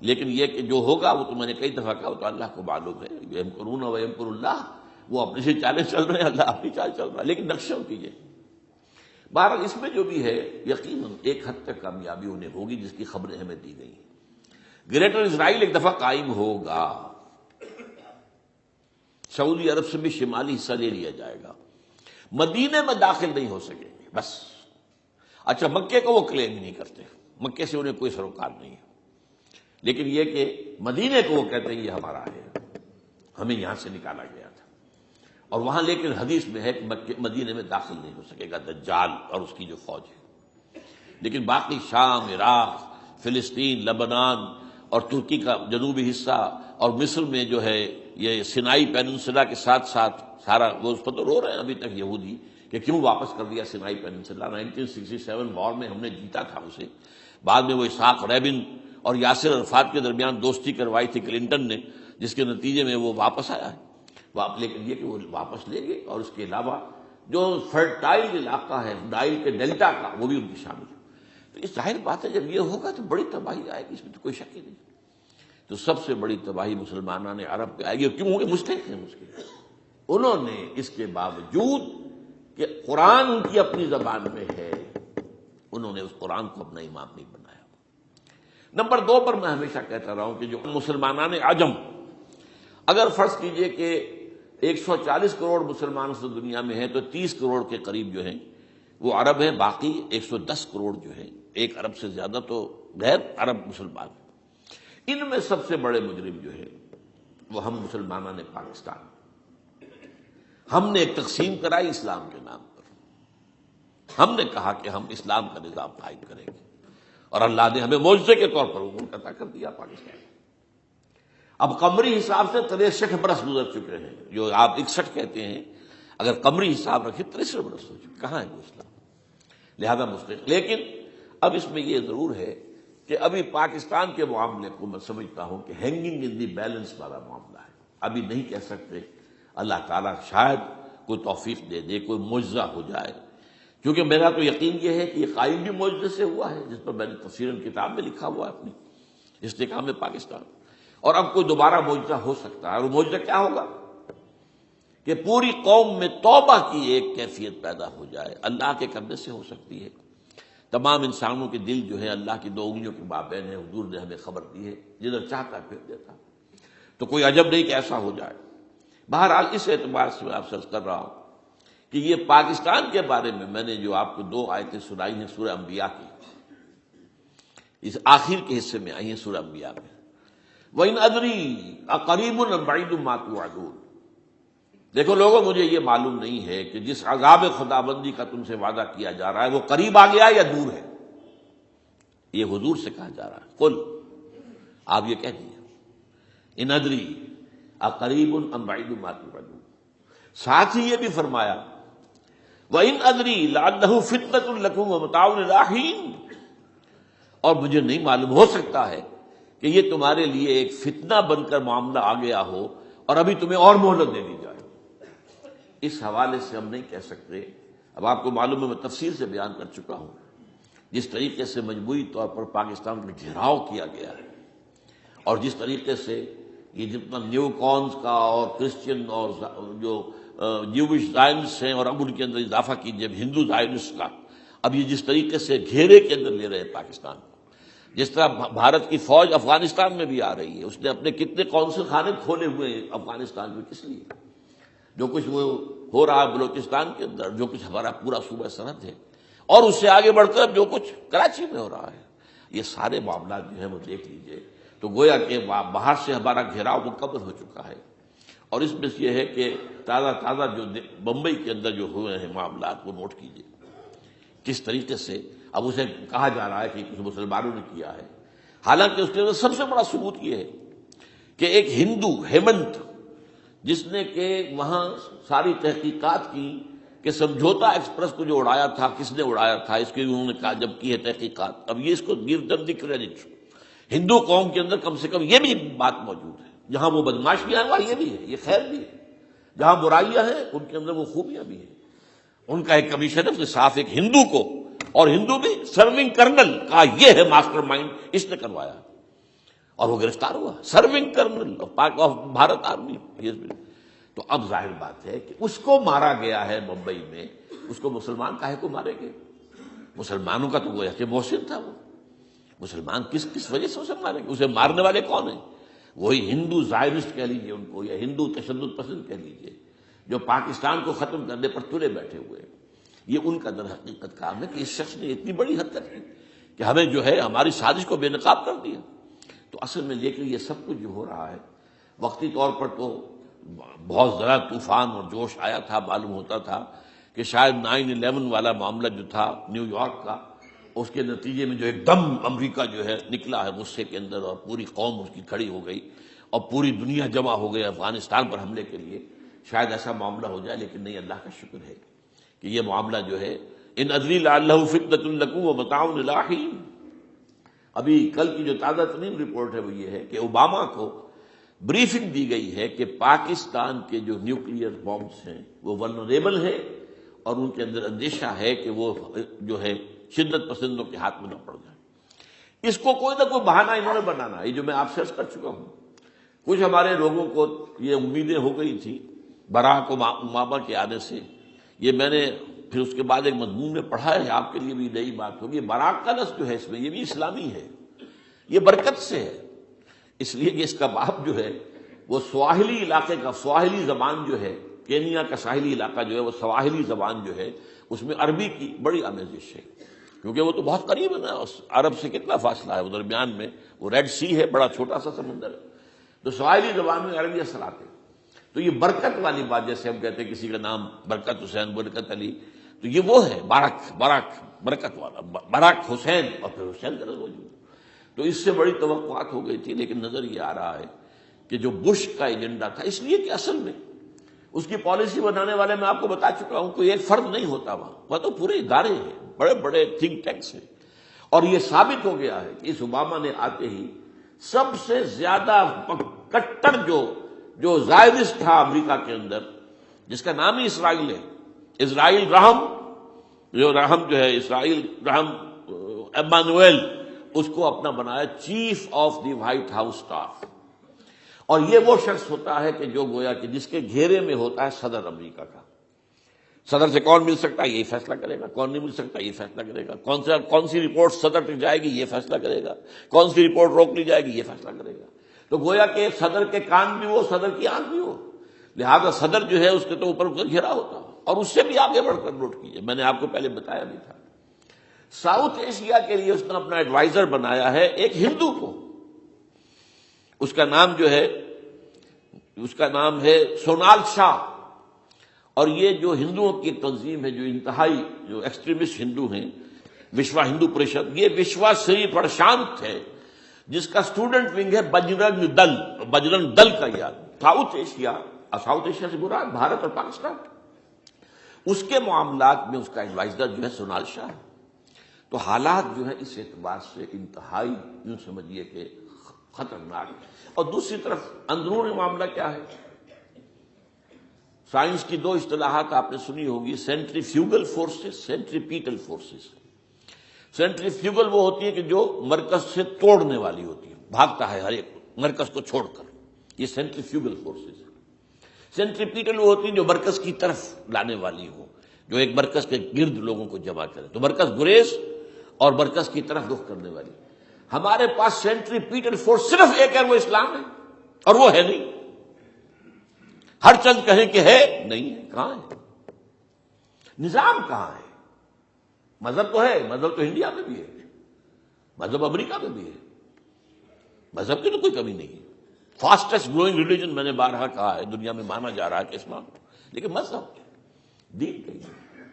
لیکن یہ کہ جو ہوگا وہ تو میں نے کئی دفعہ کہا، وہ تو اللہ کو معلوم ہے، یمکرون و یمکر اللہ، وہ اپنی سے چالیں چل رہے ہیں، اللہ اپنی چال چل رہا ہے، لیکن نقشوں کی بہرحال اس میں جو بھی ہے یقیناً ایک حد تک کامیابی انہیں ہوگی جس کی خبریں ہمیں دی گئی ہیں۔ گریٹر اسرائیل ایک دفعہ قائم ہوگا، سعودی عرب سے بھی شمالی حصہ لے لیا جائے گا، مدینے میں داخل نہیں ہو سکیں گے بس۔ اچھا، مکے کو وہ کلیم ہی نہیں کرتے، مکے سے انہیں کوئی سروکار نہیں ہے، لیکن یہ کہ مدینے کو وہ کہتے ہیں یہ ہمارا ہے، ہمیں یہاں سے نکالا گیا تھا۔ اور وہاں لیکن حدیث میں ہے کہ مدینے میں داخل نہیں ہو سکے گا دجال اور اس کی جو فوج ہے، لیکن باقی شام، عراق، فلسطین، لبنان اور ترکی کا جنوبی حصہ اور مصر میں جو ہے یہ سینائی پیننسلا کے ساتھ ساتھ سارا، وہ اس پر تو رو رہے ہیں ابھی تک یہودی کہ کیوں واپس کر دیا سینائی پیننسلا، 1967 وار میں ہم نے جیتا تھا اسے، بعد میں وہ اسحاق ریبن اور یاسر عرفات کے درمیان دوستی کروائی تھی کلنٹن نے، جس کے نتیجے میں وہ واپس آیا ہے۔ لیکن یہ کہ وہ واپس لے گئے، اور اس کے علاوہ جو فرٹائل علاقہ ہے نائل کے ڈیلٹا کا وہ بھی ان کی شامل ہے۔ تو یہ ظاہر بات ہے جب یہ ہوگا تو بڑی تباہی آئے گی، اس میں تو کوئی شک ہی نہیں۔ تو سب سے بڑی تباہی مسلمانان عرب پہ آئے گی، کیوں کہ مستحق ہیں اس کے، انہوں نے اس کے باوجود کہ قرآن ان کی اپنی زبان میں ہے، انہوں نے اس قرآن کو اپنا امام نہیں بنایا۔ نمبر 2 پر میں ہمیشہ کہتا رہا ہوں کہ جو مسلمانان عجم، اگر فرض کیجئے کہ 140 کروڑ مسلمان اس دنیا میں ہیں تو 30 کروڑ کے قریب جو ہیں وہ عرب ہیں، باقی 110 کروڑ جو ہیں، 1 ارب سے زیادہ تو غیر عرب مسلمان ہیں۔ ان میں سب سے بڑے مجرم جو ہے وہ ہم مسلمانوں نے پاکستان، ہم نے ایک تقسیم کرائی اسلام کے نام پر، ہم نے کہا کہ ہم اسلام کا نظام قائم کریں گے، اور اللہ نے ہمیں معجزے کے طور پر عبور عطا کر دیا پاکستان۔ اب قمری حساب سے 63 برس گزر چکے ہیں، جو آپ 61 کہتے ہیں، اگر قمری حساب رکھے 63 برس ہو چکے، کہاں ہے وہ اسلام؟ لہذا مستقل۔ لیکن اب اس میں یہ ضرور ہے کہ ابھی پاکستان کے معاملے کو میں سمجھتا ہوں کہ ہینگنگ ان دی بیلنس والا معاملہ ہے، ابھی نہیں کہہ سکتے۔ اللہ تعالیٰ شاید کوئی توفیق دے دے، کوئی معجزہ ہو جائے، کیونکہ میرا تو یقین یہ ہے کہ یہ قائم بھی معجزے سے ہوا ہے، جس پر میں نے تفسیراً کتاب میں لکھا ہوا ہے اپنی استحکام پاکستان، اور اب کوئی دوبارہ معجزہ ہو سکتا ہے۔ اور معجزہ کیا ہوگا کہ پوری قوم میں توبہ کی ایک کیفیت پیدا ہو جائے، اللہ کے کرنے سے ہو سکتی ہے۔ تمام انسانوں کے دل جو ہے اللہ کی 2 انگلیوں کے مابین ہے، حضور نے ہمیں خبر دی ہے، جدھر چاہتا پھر دیتا، تو کوئی عجب نہیں کہ ایسا ہو جائے۔ بہرحال اس اعتبار سے میں آپ سے عرض کر رہا ہوں کہ یہ پاکستان کے بارے میں نے جو آپ کو 2 آیتیں سنائی ہیں سورہ انبیاء کی، اس آخر کے حصے میں آئی ہیں سورہ انبیاء میں، وَإِنْ أَدْرِي أَقَرِيبٌ أَمْ بَعِيدٌ مَا تُوعَدُونَ۔ دیکھو لوگوں، مجھے یہ معلوم نہیں ہے کہ جس عذاب خداوندی کا تم سے وعدہ کیا جا رہا ہے وہ قریب آ گیا یا دور ہے۔ یہ حضور سے کہا جا رہا ہے، قل، آپ یہ کہہ دیجیے، ان ادری اقریب ام بعید ما توعدون۔ ساتھ ہی یہ بھی فرمایا وَإِنْ أَدْرِي لَعَلَّهُ فِتْنَةٌ لَكُمْ وَمَتَاعٌ إِلَىٰ حِينٍ، اور مجھے نہیں معلوم، ہو سکتا ہے کہ یہ تمہارے لیے ایک فتنہ بن کر معاملہ آ گیا ہو اور ابھی تمہیں اور مہلت دے دی جائے۔ اس حوالے سے ہم نہیں کہہ سکتے، اب آپ کو معلوم ہے میں تفصیل سے بیان کر چکا ہوں جس طریقے سے مجموعی طور پر پاکستان کا گھیراؤ کیا گیا ہے، اور جس طریقے سے یہ جتنا نیو کونز کا اور کرسچین اور جو جیوش زائنسٹ ہیں، اور اب ان کے اندر اضافہ کیجیے ہندو زائنسٹ کا، اب یہ جس طریقے سے گھیرے کے اندر لے رہے ہیں پاکستان کو، جس طرح بھارت کی فوج افغانستان میں بھی آ رہی ہے، اس نے اپنے کتنے قونصل خانے کھولے ہوئے ہیں افغانستان میں، کس لیے؟ جو کچھ وہ ہو رہا ہے بلوچستان کے اندر، جو کچھ ہمارا پورا صوبہ سرحد ہے، اور اس سے آگے بڑھ کر جو کچھ کراچی میں ہو رہا ہے، یہ سارے معاملات جو ہیں وہ دیکھ لیجئے تو گویا کہ باہر سے ہمارا گھیراؤ مکمل ہو چکا ہے۔ اور اس میں یہ ہے کہ تازہ جو بمبئی کے اندر جو ہوئے ہیں معاملات وہ نوٹ کیجئے، کس طریقے سے اب اسے کہا جا رہا ہے کہ کچھ مسلمانوں نے کیا ہے، حالانکہ اس کے اندر سب سے بڑا ثبوت یہ ہے کہ ایک ہندو ہیمنت، جس نے کہ وہاں ساری تحقیقات کی کہ سمجھوتا ایکسپریس کو جو اڑایا تھا کس نے اڑایا تھا، اس کی انہوں نے کہا جب کی ہے تحقیقات، اب یہ اس کو گیو دم دی کریڈٹ، ہندو قوم کے اندر کم سے کم یہ بھی بات موجود ہے، جہاں وہ بدماشیاں ہیں وہاں یہ بھی ہے، یہ خیر بھی ہے، جہاں برائیاں ہیں ان کے اندر وہ خوبیاں بھی ہیں۔ ان کا ایک کمیشن ہے، اس نے صاف ایک ہندو کو، اور ہندو بھی سرونگ کرنل کہا یہ ہے ماسٹر مائنڈ، اس نے کروایا، اور وہ گرفتار ہوا، serving kernel of Bharat army. تو اب ظاہر بات ہے کہ اس کو مارا گیا ہے ممبئی میں، اس کو مسلمان کاہے کو مارے گے؟ مسلمانوں کا تو گویا کہ محسن تھا وہ. مسلمان کس وجہ سے اسے ماریں گے؟ اسے مارنے والے کون ہیں؟ وہی ہندو زائرسٹ کہہ لیجیے ان کو، یا ہندو تشدد پسند کہہ لیجیے، جو پاکستان کو ختم کرنے پر تلے بیٹھے ہوئے ہیں. یہ ان کا در حقیقت کام ہے کہ اس شخص نے اتنی بڑی حد تک کی کہ ہمیں جو ہے ہماری سازش کو بے نقاب کر دیا. تو اصل میں لیکن یہ سب کچھ جو ہو رہا ہے وقتی طور پر تو بہت ذرا طوفان اور جوش آیا تھا، معلوم ہوتا تھا کہ شاید 9/11 والا معاملہ جو تھا نیو یارک کا، اس کے نتیجے میں جو ایک دم امریکہ جو ہے نکلا ہے غصے کے اندر، اور پوری قوم اس کی کھڑی ہو گئی اور پوری دنیا جمع ہو گئی افغانستان پر حملے کے لیے. شاید ایسا معاملہ ہو جائے، لیکن نہیں، اللہ کا شکر ہے کہ یہ معاملہ جو ہے ان ادری لعلہ فتنۃ لکم ومتاع الی حین. ابھی کل کی جو تازہ ترین رپورٹ ہے وہ یہ ہے کہ اوباما کو بریفنگ دی گئی ہے کہ پاکستان کے جو نیوکلیئر بامز ہیں وہ ولنریبل ہے، اور ان کے اندر اندیشہ ہے کہ وہ جو ہے شدت پسندوں کے ہاتھ میں نہ پڑ جائے. اس کو کوئی نہ کوئی بہانہ انہوں نے بنانا ہے، یہ جو میں آپ سے عرض کر چکا ہوں. کچھ ہمارے لوگوں کو یہ امیدیں ہو گئی تھی براک اوباما کے آنے سے. یہ میں نے پھر اس کے بعد ایک مضمون میں پڑھا ہے، آپ کے لیے بھی نئی بات ہوگی. براک کا لفظ جو ہے اس میں یہ بھی اسلامی ہے، یہ برکت سے ہے، اس لیے کہ اس کا باپ جو ہے وہ سواحلی علاقے کا، سواحلی زبان جو ہے کینیا کا ساحلی علاقہ جو ہے وہ سواحلی زبان جو ہے اس میں عربی کی بڑی آمیزش ہے، کیونکہ وہ تو بہت قریب ہے نا، عرب سے کتنا فاصلہ ہے، وہ درمیان میں وہ ریڈ سی ہے، بڑا چھوٹا سا سمندر ہے. تو سواحلی زبان میں عربی اثرات ہیں. تو یہ برکت والی بات، جیسے ہم کہتے ہیں کسی کا نام برکت حسین، برکت علی، تو یہ وہ ہے باراک برکت والا، باراک حسین، اور پھر حسین کا موجود. تو اس سے بڑی توقعات ہو گئی تھی، لیکن نظر یہ آ رہا ہے کہ جو بش کا ایجنڈا تھا، اس لیے کہ اصل میں اس کی پالیسی بنانے والے میں آپ کو بتا چکا ہوں کوئی ایک فرد نہیں ہوتا وہاں تو پورے ادارے ہیں، بڑے بڑے تھنک ٹینکس ہیں. اور یہ ثابت ہو گیا ہے کہ اس اوباما نے آتے ہی سب سے زیادہ کٹر جو زائرسٹ تھا امریکہ کے اندر، جس کا نام ہی اسرائیل ہے، اسرائیل رحم، جو ہے اسرائیل رحم ایمانویل، اس کو اپنا بنایا chief of the white house staff. اور یہ وہ شخص ہوتا ہے کہ جو گویا کہ جس کے گھیرے میں ہوتا ہے صدر امریکہ کا. صدر سے کون مل سکتا ہے یہ فیصلہ کرے گا، کون نہیں مل سکتا یہ فیصلہ کرے گا، کون سی رپورٹ صدر تک جائے گی یہ فیصلہ کرے گا، کون سی رپورٹ روک لی جائے گی یہ فیصلہ کرے گا. تو گویا کہ صدر کے کان بھی ہو، صدر کی آنکھ بھی ہو، لہذا صدر جو ہے اس کے تو اوپر گھیرا ہوتا. اور اس سے بھی آگے بڑھ کر نوٹ کیجیے، میں نے آپ کو پہلے بتایا بھی تھا، ساؤتھ ایشیا کے لیے اس نے اپنا ایڈوائزر بنایا ہے ایک ہندو کو. اس کا نام ہے سونال شاہ. اور یہ جو ہندوؤں کی تنظیم ہے، جو انتہائی جو ایکسٹریمسٹ ہندو ہیں، وشوا ہندو پریشد، یہ وشوا شری پرشانت ہے جس کا اسٹوڈنٹ ونگ ہے بجرنگ دل کا. یاد ساؤتھ ایشیا سے مراد بھارت اور پاکستان، اس کے معاملات میں اس کا ایڈوائزر جو ہے سونال شاہ. تو حالات جو ہے اس اعتبار سے انتہائی یوں سمجھیے کہ خطرناک. اور دوسری طرف اندرون معاملہ کیا ہے؟ سائنس کی دو اصطلاحات آپ نے سنی ہوگی، centrifugal forces, centripetal forces. Centrifugal وہ ہوتی ہے کہ جو مرکز سے توڑنے والی ہوتی ہے، بھاگتا ہے ہر ایک مرکز کو چھوڑ کر، یہ سینٹریفیوگل فورسز. سینٹریپیٹل وہ ہوتی ہیں جو مرکز کی طرف لانے والی ہو، جو ایک مرکز کے گرد لوگوں کو جمع کرے. تو مرکز گریز اور مرکز کی طرف رخ کرنے والی. ہمارے پاس سینٹریپیٹل فورس صرف ایک ہے، وہ اسلام ہے، اور وہ ہے نہیں. ہر چند کہیں کہ ہے، نہیں ہے. کہاں ہے نظام؟ کہاں ہے مذہب؟ تو ہے، مذہب تو انڈیا میں بھی ہے، مذہب امریکہ میں بھی ہے، مذہب کی تو کوئی کمی نہیں ہے. فاسٹسٹ گروئنگ ریلیجن میں نے بارہا کہا ہے دنیا میں مانا جا رہا ہے کہ اسلام، لیکن مذہب دین کہیں نہیں.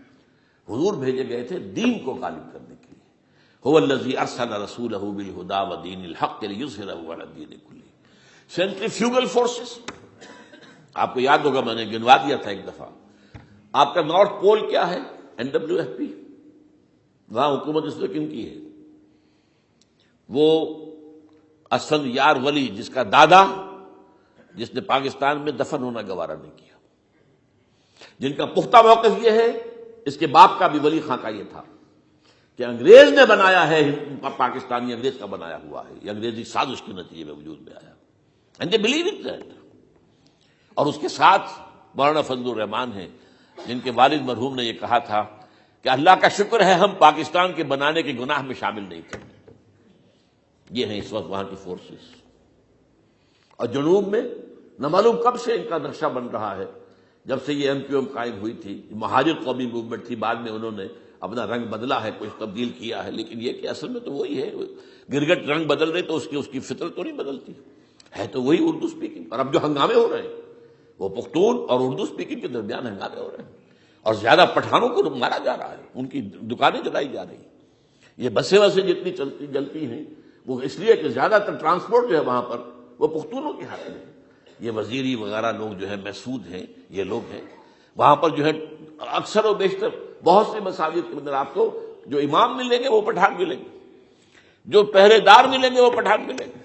حضور بھیجے گئے تھے دین کو غالب کرنے کے لیے. هو الذی ارسل رسولہ بالہدی ودین الحق لیظہرہ علی الدین کلہ. سینٹریفیوگل فورسز آپ کو یاد ہوگا میں نے گنوا دیا تھا ایک دفعہ. آپ کا نارتھ پول کیا ہے؟ NWFP. وہاں حکومت اس نے کیوں کی ہے؟ وہ اسد یار ولی، جس کا دادا، جس نے پاکستان میں دفن ہونا گوارا نہیں کیا، جن کا پختہ موقف یہ ہے، اس کے باپ کا بھی ولی خاں کا یہ تھا کہ انگریز نے بنایا ہے پاکستانی، انگریز کا بنایا ہوا ہے، یہ انگریزی سازش کے نتیجے میں وجود میں آیا. And they believe it that. اور اس کے ساتھ مولانا فضل الرحمان ہیں، جن کے والد مرحوم نے یہ کہا تھا کہ اللہ کا شکر ہے ہم پاکستان کے بنانے کے گناہ میں شامل نہیں تھے. یہ ہیں اس وقت وہاں کی فورسز. اور جنوب میں نہ معلوم کب سے ان کا نقشہ بن رہا ہے. جب سے یہ MQM قائم ہوئی تھی، مہاجر قومی موومنٹ تھی، بعد میں انہوں نے اپنا رنگ بدلا ہے، کچھ تبدیل کیا ہے، لیکن یہ کہ اصل میں تو وہی ہے. گرگٹ رنگ بدل رہے تو اس کی فطرت تو نہیں بدلتی، ہے تو وہی اردو اسپیکنگ. اور اب جو ہنگامے ہو رہے ہیں وہ پختون اور اردو اسپیکنگ کے درمیان ہنگامے ہو رہے ہیں، اور زیادہ پٹھانوں کو مارا جا رہا ہے، ان کی دکانیں جلائی جا رہی ہیں. یہ بسیں جتنی جلتی ہیں وہ اس لیے کہ زیادہ تر ٹرانسپورٹ جو ہے وہاں پر وہ پختونوں کے ہاتھ میں ہے. یہ وزیری وغیرہ لوگ جو ہے محسود ہیں، یہ لوگ ہیں وہاں پر جو ہے اکثر و بیشتر بہت سے مساجد کے اندر آپ کو جو امام ملیں گے وہ پٹھان ملیں گے، جو پہرے دار ملیں گے وہ پٹھان ملیں گے.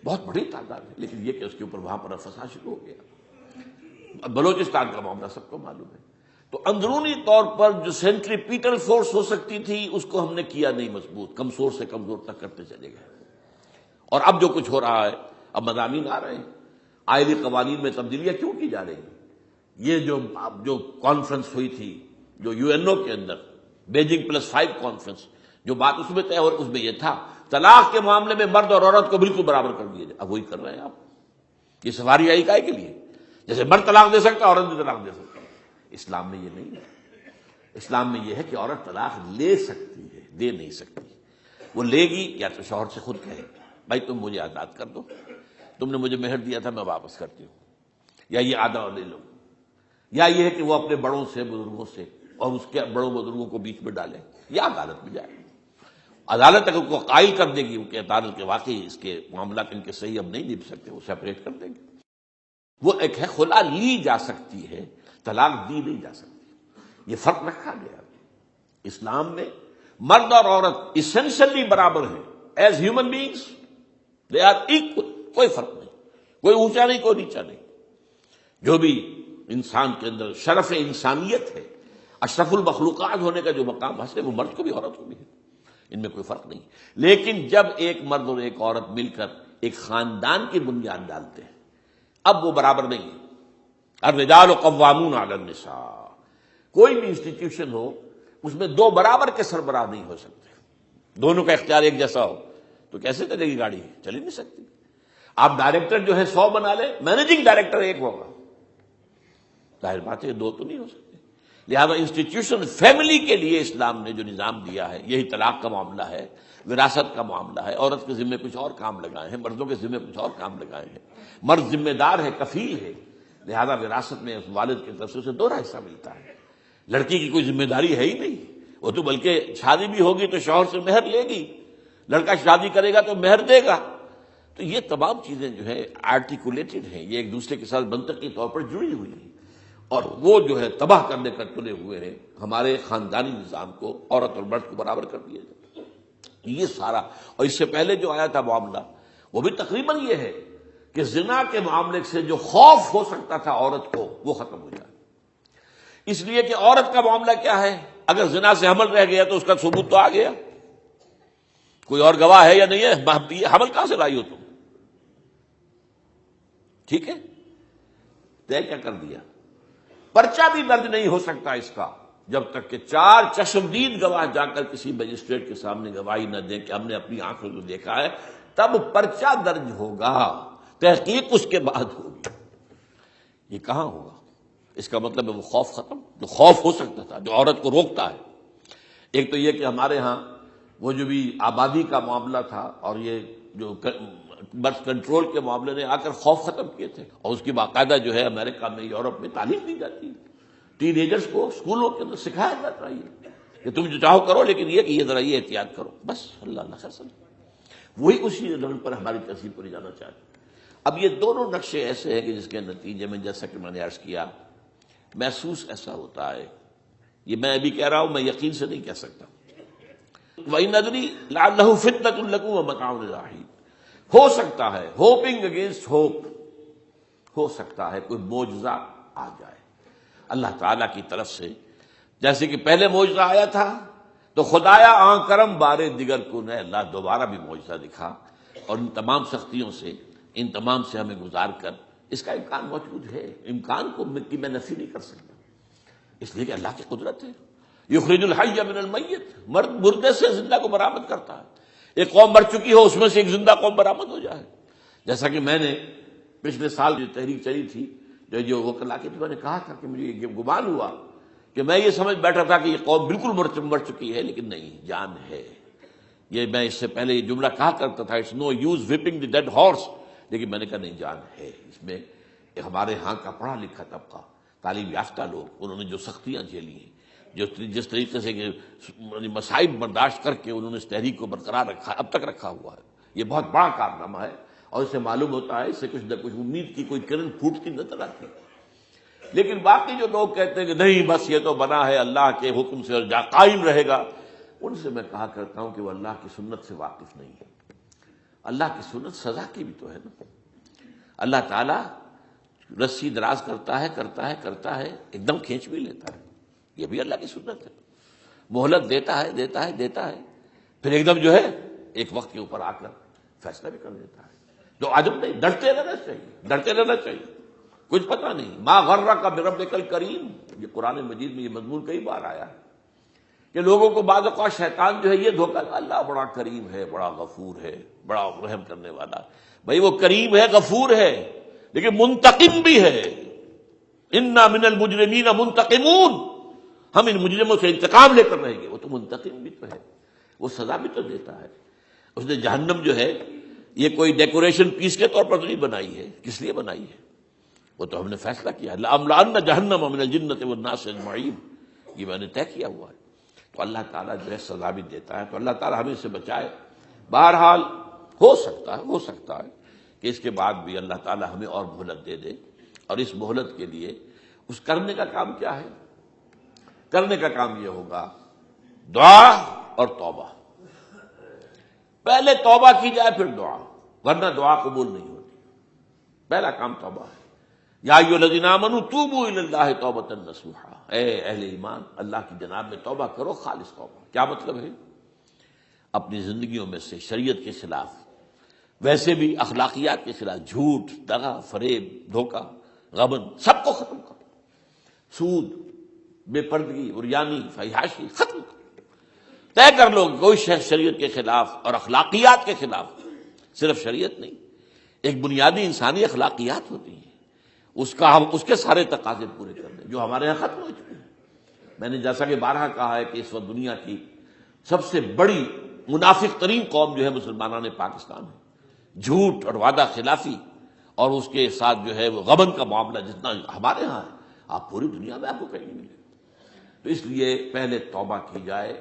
بہت بڑی تعداد ہے. لیکن یہ کہ اس کے اوپر وہاں پر فساد شروع ہو گیا. بلوچستان کا معاملہ سب کو معلوم ہے. تو اندرونی طور پر جو سینٹری پیٹل فورس ہو سکتی تھی اس کو ہم نے کیا نہیں مضبوط، کمزور سے کمزور تک کرتے چلے گئے. اور اب جو کچھ ہو رہا ہے، اب مضامین آ رہے ہیں، آئلی قوانین میں تبدیلیاں کیوں کی جا رہی ہیں. یہ جو کانفرنس ہوئی تھی جو UNO کے اندر بیجنگ +5 کانفرنس، جو بات اس میں طے اور اس میں یہ تھا طلاق کے معاملے میں مرد اور عورت کو بالکل برابر کر دیا جائے. اب وہی کر رہے ہیں آپ. یہ سواری آئی کائے کے لیے؟ جیسے مرد طلاق دے سکتا ہے عورت بھی طلاق دے سکتا ہے. اسلام میں یہ نہیں ہے. اسلام میں یہ ہے کہ عورت طلاق لے سکتی ہے، دے نہیں سکتی. وہ لے گی یا تو شوہر سے خود کہے بھائی تم مجھے آزاد کر دو، تم نے مجھے مہر دیا تھا میں واپس کرتی ہوں، یا یہ آدھا لے لو، یا یہ ہے کہ وہ اپنے بڑوں سے بزرگوں سے اور اس کے بڑوں بزرگوں کو بیچ میں ڈالیں یا عدالت میں جائے. عدالت اگر کو قائل کر دے گی کہ عدالت کے واقعی اس کے معاملات ان کے صحیح ہم نہیں نبھ سکتے، وہ سیپریٹ کر دیں گے. وہ ایک ہے خلا لی جا سکتی ہے، طلاق دی نہیں جا سکتی. یہ فرق رکھا گیا. اسلام میں مرد اور عورت اسینشلی برابر ہیں. As human beings they are equal. کوئی فرق نہیں، کوئی اونچا نہیں کوئی نیچا نہیں. جو بھی انسان کے اندر شرف انسانیت ہے، اشرف المخلوقات ہونے کا جو مقام حاصل ہے وہ مرد کو بھی عورت کو بھی ہے. ان میں کوئی فرق نہیں. لیکن جب ایک مرد اور ایک عورت مل کر ایک خاندان کی بنیاد ڈالتے ہیں اب وہ برابر نہیں ہے. الرجال قوامون علی النساء. کوئی بھی انسٹیٹیوشن ہو اس میں دو برابر کے سربراہ نہیں ہو سکتے. دونوں کا اختیار ایک جیسا ہو تو کیسے چلے گی گاڑی؟ چل ہی نہیں سکتی. آپ ڈائریکٹر جو ہے 100 بنا لیں، مینیجنگ ڈائریکٹر ایک ہوگا. ظاہر بات ہے دو تو نہیں ہو سکتے. لہذا انسٹیٹیوشن فیملی کے لیے اسلام نے جو نظام دیا ہے، یہی طلاق کا معاملہ ہے، وراثت کا معاملہ ہے. عورت کے ذمہ کچھ اور کام لگائے ہیں، مردوں کے ذمہ کچھ اور کام لگائے ہیں. مرد ذمہ دار ہے، کفیل ہے، لہذا وراثت میں والد کی طرف سے اسے 2 حصہ ملتا ہے. لڑکی کی کوئی ذمہ داری ہے ہی نہیں. وہ تو بلکہ شادی بھی ہوگی تو شوہر سے مہر لے گی، لڑکا شادی کرے گا تو مہر دے گا. تو یہ تمام چیزیں جو ہے آرٹیکولیٹڈ ہیں، یہ ایک دوسرے کے ساتھ منطقی طور پر جڑی ہوئی ہیں. اور وہ جو ہے تباہ کرنے کر تلے ہوئے ہیں ہمارے خاندانی نظام کو، عورت اور مرد کو برابر کر دیا جائے. یہ سارا، اور اس سے پہلے جو آیا تھا معاملہ وہ بھی تقریباً یہ ہے کہ زنا کے معاملے سے جو خوف ہو سکتا تھا عورت کو وہ ختم ہو جائے. اس لیے کہ عورت کا معاملہ کیا ہے، اگر زنا سے حمل رہ گیا تو اس کا ثبوت تو آ گیا، کوئی اور گواہ ہے یا نہیں ہے، حمل کہاں سے لائی ہو تم؟ ٹھیک ہے، طے کیا کر دیا. پرچہ بھی درج نہیں ہو سکتا اس کا جب تک کہ 4 چشمدید گواہ جا کر کسی مجسٹریٹ کے سامنے گواہی نہ دیں کہ ہم نے اپنی آنکھوں سے دیکھا ہے. تب پرچہ درج ہوگا، تحقیق اس کے بعد ہوگی. یہ کہاں ہوگا؟ اس کا مطلب ہے وہ خوف ختم، جو خوف ہو سکتا تھا، جو عورت کو روکتا ہے. ایک تو یہ کہ ہمارے ہاں وہ جو بھی آبادی کا معاملہ تھا اور یہ جو برتھ کنٹرول کے معاملے نے آ کر خوف ختم کیے تھے. اور اس کی باقاعدہ جو ہے امریکہ میں، یورپ میں تعلیم دی جاتی ہے. ٹین ایجرز کو اسکولوں کے اندر سکھایا جاتا ہے کہ تم جو چاہو کرو، لیکن یہ کہ یہ ذرا یہ احتیاط کرو. بس اللہ خیر سن. وہی اسی لیول پر ہماری تہذیب کو لے جانا چاہتے. اب یہ دونوں نقشے ایسے ہیں کہ جس کے نتیجے میں جیسا کہ میں نے عرض کیا محسوس ایسا ہوتا ہے. یہ میں ابھی کہہ رہا ہوں، میں یقین سے نہیں کہہ سکتا. وَإِنْ أَدْرِي لَعَلَّهُ فِتْنَةٌ لَكُمْ وَمَتَاعٌ إِلَىٰ حِينٍ. ہو سکتا ہے، ہوپنگ اگینسٹ ہوپ، ہو سکتا ہے کوئی معجزہ آ جائے اللہ تعالیٰ کی طرف سے. جیسے کہ پہلے معجزہ آیا تھا تو خدایا آن کرم بارے دیگر کو نے اللہ دوبارہ بھی معجزہ دکھا. اور ان تمام سختیوں سے، ان تمام سے ہمیں گزار کر اس کا امکان موجود ہے. امکان کو میں نفی نہیں کر سکتا، اس لیے کہ اللہ کی قدرت ہے. یخرج الحی من المیت، مردے سے زندہ کو برآمد کرتا ہے۔ ایک قوم مر چکی ہو، اس میں سے ایک زندہ قوم برآمد ہو جائے۔ جیسا کہ میں نے پچھلے سال جو تحریک چلی تھی، جو وکلا کی تھی، میں نے کہا تھا کہ مجھے یہ گمان ہوا کہ میں یہ سمجھ بیٹھا تھا کہ یہ قوم بالکل مر چکی ہے، لیکن نہیں، جان ہے۔ یہ میں اس سے پہلے یہ جملہ کہا کرتا تھا، it's no use whipping the dead horse, لیکن میں نے کہا نہیں، جان ہے اس میں۔ ہمارے ہاں کا پڑھا لکھا طبقہ، تعلیم یافتہ لوگ، انہوں نے جو سختیاں جھیلی ہیں، جس طریقے سے مصائب برداشت کر کے انہوں نے اس تحریک کو برقرار رکھا، اب تک رکھا ہوا ہے، یہ بہت بڑا کارنامہ ہے۔ اور اس سے معلوم ہوتا ہے، اس سے کچھ نہ کچھ امید کی کوئی کرن پھوٹتی نظر آتی ہے۔ لیکن باقی جو لوگ کہتے ہیں کہ نہیں، بس یہ تو بنا ہے اللہ کے حکم سے اور قائم رہے گا، ان سے میں کہا کرتا ہوں کہ وہ اللہ کی سنت سے واقف نہیں ہے۔ اللہ کی سنت سزا کی بھی تو ہے نا۔ اللہ تعالیٰ رسی دراز کرتا ہے، ایک دم کھینچ بھی لیتا ہے، یہ بھی اللہ کی سنت ہے۔ مہلت دیتا ہے، پھر ایک دم جو ہے ایک وقت کے اوپر آ کر فیصلہ بھی کر دیتا ہے۔ جو عجب نہیں، ڈرتے رہنا چاہیے، کچھ پتہ نہیں۔ ما غرک بربک الکریم، یہ قرآن مجید میں یہ مضمون کئی بار آیا ہے کہ لوگوں کو بعض اوقات شیطان جو ہے یہ دھوکہ، اللہ بڑا کریم ہے، بڑا غفور ہے، بڑا رحم کرنے والا۔ بھائی وہ کریم ہے، غفور ہے، لیکن منتقم بھی ہے۔ انا من المجرمین منتقمون، ہم ان مجرموں سے انتقام لے کر رہیں گے۔ وہ تو منتقم بھی تو ہے، وہ سزا بھی تو دیتا ہے۔ اس نے جہنم جو ہے یہ کوئی ڈیکوریشن پیس کے طور پر تو نہیں بنائی ہے، کس لیے بنائی ہے؟ وہ تو ہم نے فیصلہ کیا ہے، لَأَمْلَأَنَّ جَهَنَّمَ مِنَ الْجِنَّةِ وَالنَّاسِ أَجْمَعِينَ، یہ میں نے طے کیا ہوا ہے۔ تو اللہ تعالیٰ جو ہے سزا بھی دیتا ہے، تو اللہ تعالیٰ ہمیں اس سے بچائے۔ بہرحال ہو سکتا ہے کہ اس کے بعد بھی اللہ تعالیٰ ہمیں اور مہلت دے دے، اور اس مہلت کے لیے اس کرنے کا کام کیا ہے؟ کرنے کا کام یہ ہوگا دعا اور توبہ۔ پہلے توبہ کی جائے پھر دعا، ورنہ دعا قبول نہیں ہوتی۔ پہلا کام توبہ ہے۔ یا ایھا الذین آمنوا توبوا الی اللہ توبۃ نصوحا، اے اہل ایمان، اللہ کی جناب میں توبہ کرو، خالص توبہ۔ کیا مطلب ہے؟ اپنی زندگیوں میں سے شریعت کے خلاف، ویسے بھی اخلاقیات کے خلاف، جھوٹ، دغا، فریب، دھوکہ، غبن، سب کو ختم کرو۔ سود، بے پردگی، عریانی، فحاشی، ختم کرو۔ طے کر لو کوئی شریعت کے خلاف اور اخلاقیات کے خلاف، صرف شریعت نہیں، ایک بنیادی انسانی اخلاقیات ہوتی ہیں، اس کے سارے تقاضے پورے کرنے جو ہمارے یہاں ختم ہو چکے ہیں۔ میں نے جیسا کہ بارہا کہا ہے کہ اس وقت دنیا کی سب سے بڑی منافق ترین قوم جو ہے مسلمانان پاکستان ہے۔ جھوٹ اور وعدہ خلافی اور اس کے ساتھ جو ہے وہ غبن کا معاملہ جتنا ہمارے ہاں ہے، آپ پوری دنیا میں آپ کو کہیں نہیں ملے۔ تو اس لیے پہلے توبہ کی جائے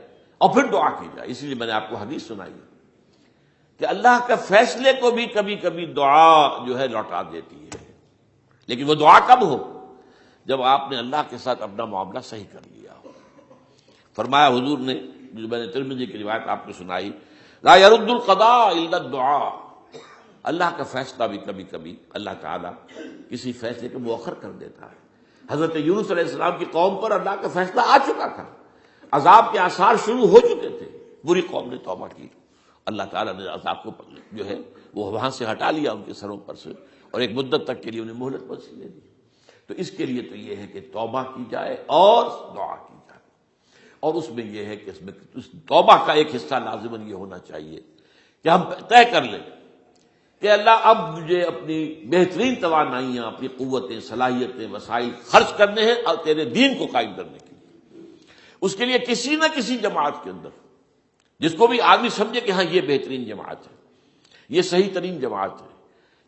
اور پھر دعا کی جائے۔ اسی لیے میں نے آپ کو حدیث سنائی ہے کہ اللہ کے فیصلے کو بھی کبھی کبھی دعا جو ہے لوٹا دیتی ہے، لیکن وہ دعا کب ہو؟ جب آپ نے اللہ کے ساتھ اپنا معاملہ صحیح کر لیا ہو۔ فرمایا حضور نے، جو میں نے ترمذی کی روایت آپ کو سنائی، لا يرد القضاء الا الدعاء، اللہ کا فیصلہ بھی کبھی کبھی اللہ تعالیٰ کسی فیصلے کو مؤخر کر دیتا ہے۔ حضرت یونس علیہ السلام کی قوم پر اللہ کا فیصلہ آ چکا تھا، عذاب کے آثار شروع ہو چکے تھے، پوری قوم نے توبہ کی، اللہ تعالیٰ نے عذاب کو جو ہے وہ وہاں سے ہٹا لیا ان کے سروں پر سے، اور ایک مدت تک کے لیے انہیں مہلت بخشی دے دی۔ تو اس کے لیے تو یہ ہے کہ توبہ کی جائے اور دعا کی جائے، اور اس میں یہ ہے کہ اس میں توبہ کا ایک حصہ لازماً یہ ہونا چاہیے کہ ہم طے کر لیں کہ اللہ اب مجھے اپنی بہترین توانائیاں، اپنی قوتیں، صلاحیتیں، وسائل خرچ کرنے ہیں اور تیرے دین کو قائم کرنے کے لیے۔ اس کے لیے کسی نہ کسی جماعت کے اندر، جس کو بھی آدمی سمجھے کہ ہاں یہ بہترین جماعت ہے، یہ صحیح ترین جماعت ہے،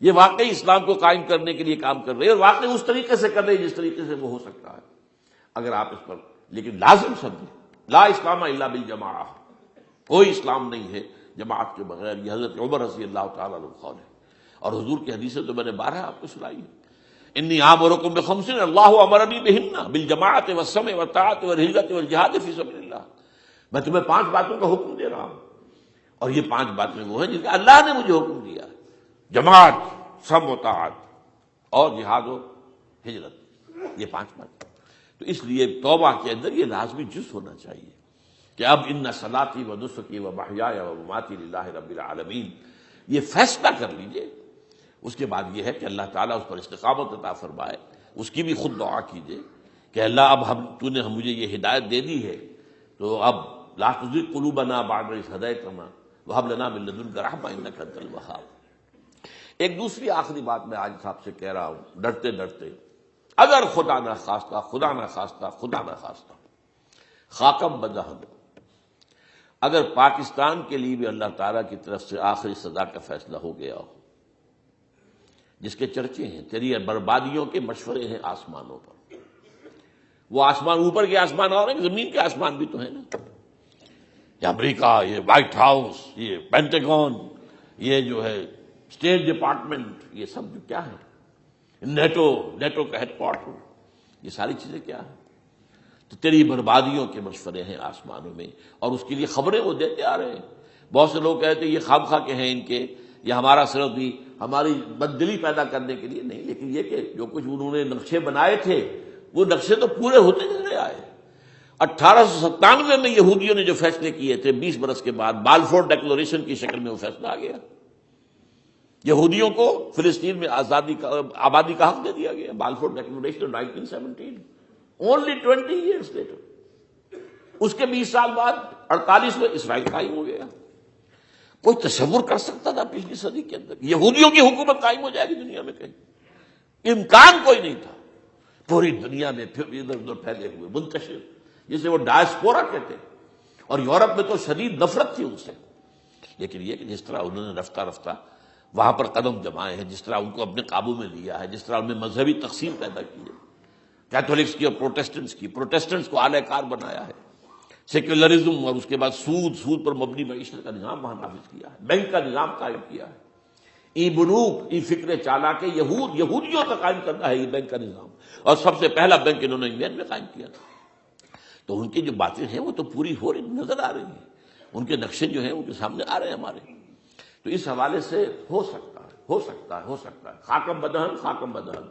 یہ واقعی اسلام کو قائم کرنے کے لیے کام کر رہے ہیں اور واقعی اس طریقے سے کر رہے ہیں جس طریقے سے وہ ہو سکتا ہے، اگر آپ اس پر لیکن لازم سمجھیں لا اسلام الا بالجماعہ، کوئی اسلام نہیں ہے جماعت کے بغیر۔ یہ حضرت عمر رضی اللہ تعالیٰ عنہ قول ہے، اور حضور کی حدیثیں تو میں نے 12 آپ کو سنائی ہے۔ انی آمرکم بخمس اللہ امرنی بہن بالجماعت والسمع والطاعت والہجرۃ والجہاد فی سبیل اللہ، میں تمہیں 5 باتوں کا حکم دے رہا ہوں، اور یہ 5 باتیں وہ ہیں جن کا اللہ نے مجھے حکم دیا ہے، جماعت، سمع و طاعت اور جہاد و ہجرت، یہ 5 باتیں۔ تو اس لیے توبہ کے اندر یہ لازمی جز ہونا چاہیے کہ اب ان صلاتی و نسکی و محیای و مماتی للہ رب العالمین، یہ فیصلہ کر لیجئے۔ اس کے بعد یہ ہے کہ اللہ تعالیٰ اس پر استقامت عطا فرمائے، اس کی بھی خود دعا کیجئے کہ اللہ اب تو نے مجھے یہ ہدایت دے دی ہے تو اب لا تزغ قلوبنا بعد إذ هديتنا وهب لنا من لدنك رحمة إنك أنت الوهاب۔ ایک دوسری آخری بات میں آج صاحب سے کہہ رہا ہوں ڈرتے ڈرتے، اگر خدا نہ خواستہ خدا نہ خواستہ خدا نہ خواستہ خاکم بدہن، اگر پاکستان کے لیے بھی اللہ تعالیٰ کی طرف سے آخری سزا کا فیصلہ ہو گیا ہو، جس کے چرچے ہیں، تیری بربادیوں کے مشورے ہیں آسمانوں پر، وہ آسمان اوپر کے آسمان اور ہیں، زمین کے آسمان بھی تو ہیں نا، یہ امریکہ، یہ وائٹ ہاؤس، یہ پینٹاگون، یہ جو ہے اسٹیٹ ڈپارٹمنٹ، یہ سب جو کیا ہے، نیٹو کا ہیڈ کوارٹر، یہ ساری چیزیں کیا ہیں؟ تو تیری بربادیوں کے مشورے ہیں آسمانوں میں، اور اس کے لیے خبریں وہ دیتے آ رہے ہیں۔ بہت سے لوگ کہتے ہیں یہ خام خواہ کے ہیں ان کے، یہ ہمارا صرف بھی ہماری بددلی پیدا کرنے کے لیے نہیں، لیکن یہ کہ جو کچھ انہوں نے نقشے بنائے تھے وہ نقشے تو پورے ہوتے چلے آئے۔ 1897 میں یہودیوں نے جو فیصلے کیے تھے، 20 برس کے بعد بالفور ڈیکلریشن کی شکل میں وہ فیصلہ آ گیا، یہودیوں کو فلسطین میں آبادی کا حق دے دیا گیا، Balfour declaration 1917، only 20 years later. اس کے 20 سال بعد 48 میں اسرائیل قائم ہو گیا۔ کوئی تصور کر سکتا تھا پچھلی صدی کے اندر یہودیوں کی حکومت قائم ہو جائے گی دنیا میں؟ کہیں امکان کوئی نہیں تھا۔ پوری دنیا میں پھر ادھر ادھر پھیلے ہوئے منتشر، جسے وہ ڈائسپورا کہتے ہیں، اور یورپ میں تو شدید نفرت تھی ان سے، لیکن یہ کہ جس طرح انہوں نے رفتہ رفتہ وہاں پر قدم جمائے ہیں، جس طرح ان کو اپنے قابو میں لیا ہے، جس طرح ان میں مذہبی تقسیم پیدا کی ہے، کیتھولکس کی اور پروٹیسٹنٹس کو اعلی کار بنایا ہے، سیکولرزم اور اس کے بعد سود پر مبنی معیشت کا نظام وہاں نافذ کیا ہے، بینک کا نظام قائم کیا ہے، ای بنوک، ای فکر چالاک یہودیوں کا قائم کرنا ہے یہ بینک کا نظام، اور سب سے پہلا بینک انہوں نے انگلینڈ میں قائم کیا تھا۔ تو ان کی جو باتیں ہیں وہ تو پوری ہو رہی نظر آ رہی ہیں، ان کے نقشے جو ہیں ان کے سامنے آ رہے ہیں ہمارے۔ تو اس حوالے سے ہو سکتا ہے خاکم بدہن،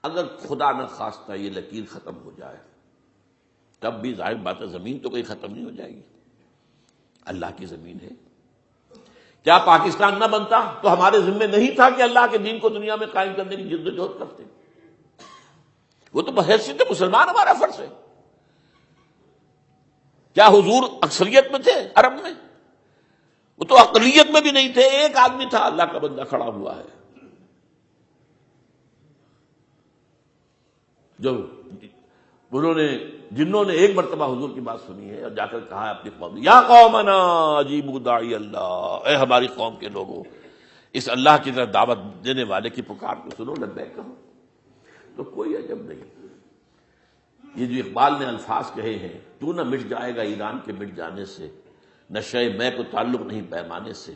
اگر خدا نہ خواستہ یہ لکیر ختم ہو جائے، تب بھی ظاہر بات ہے زمین تو کوئی ختم نہیں ہو جائے گی، اللہ کی زمین ہے۔ کیا پاکستان نہ بنتا تو ہمارے ذمے نہیں تھا کہ اللہ کے دین کو دنیا میں قائم کرنے کی جدوجہد کرتے؟ وہ تو بحیثیت مسلمان ہمارا فرض ہے۔ کیا حضور اکثریت میں تھے عرب میں؟ وہ تو اقلیت میں بھی نہیں تھے، ایک آدمی تھا اللہ کا بندہ کھڑا ہوا ہے، جو جنہوں نے ایک مرتبہ حضور کی بات سنی ہے اور جا کر کہا ہے اپنی قوم، یا قومنا اجیبوا داعی اللہ، اے ہماری قوم کے لوگوں، اس اللہ کی طرف دعوت دینے والے کی پکار کو سنو، لبیک کہو۔ تو کوئی عجب نہیں، یہ جو اقبال نے الفاظ کہے ہیں، تو نہ مٹ جائے گا ایران کے مٹ جانے سے، نشے میں کو تعلق نہیں پیمانے سے،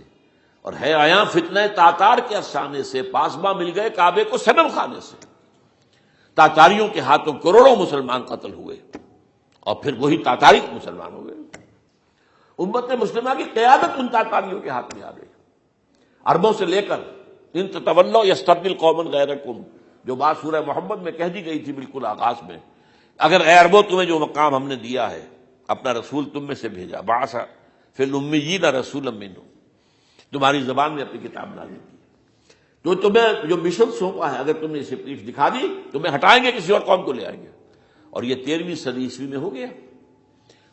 اور ہے آیا فتنہ تاتار کے افسانے سے، پاسباں مل گئے کعبے کو صنم خانے سے۔ تاتاریوں کے ہاتھوں کروڑوں مسلمان قتل ہوئے، اور پھر وہی تاتاری مسلمان ہو گئے۔ امت مسلمہ کی قیادت ان تاتاریوں کے ہاتھ میں آ گئی، عربوں سے لے کر ان تتولوا یستبدل قوما غیرکم، جو بات سورہ محمد میں کہہ دی گئی تھی بالکل آغاز میں، اگر اے عربوں تمہیں جو مقام ہم نے دیا ہے، اپنا رسول تم میں سے بھیجا، بعث فی الامیین رسولا منہم، تمہاری زبان میں اپنی کتاب نازل کی، تو تمہیں جو مشن سونپا ہے اگر تم نے اسے پیٹھ دکھا دی، تمہیں ہٹائیں گے، کسی اور قوم کو لے آئیں گے۔ اور یہ 13ویں صدی عیسوی میں ہو گیا۔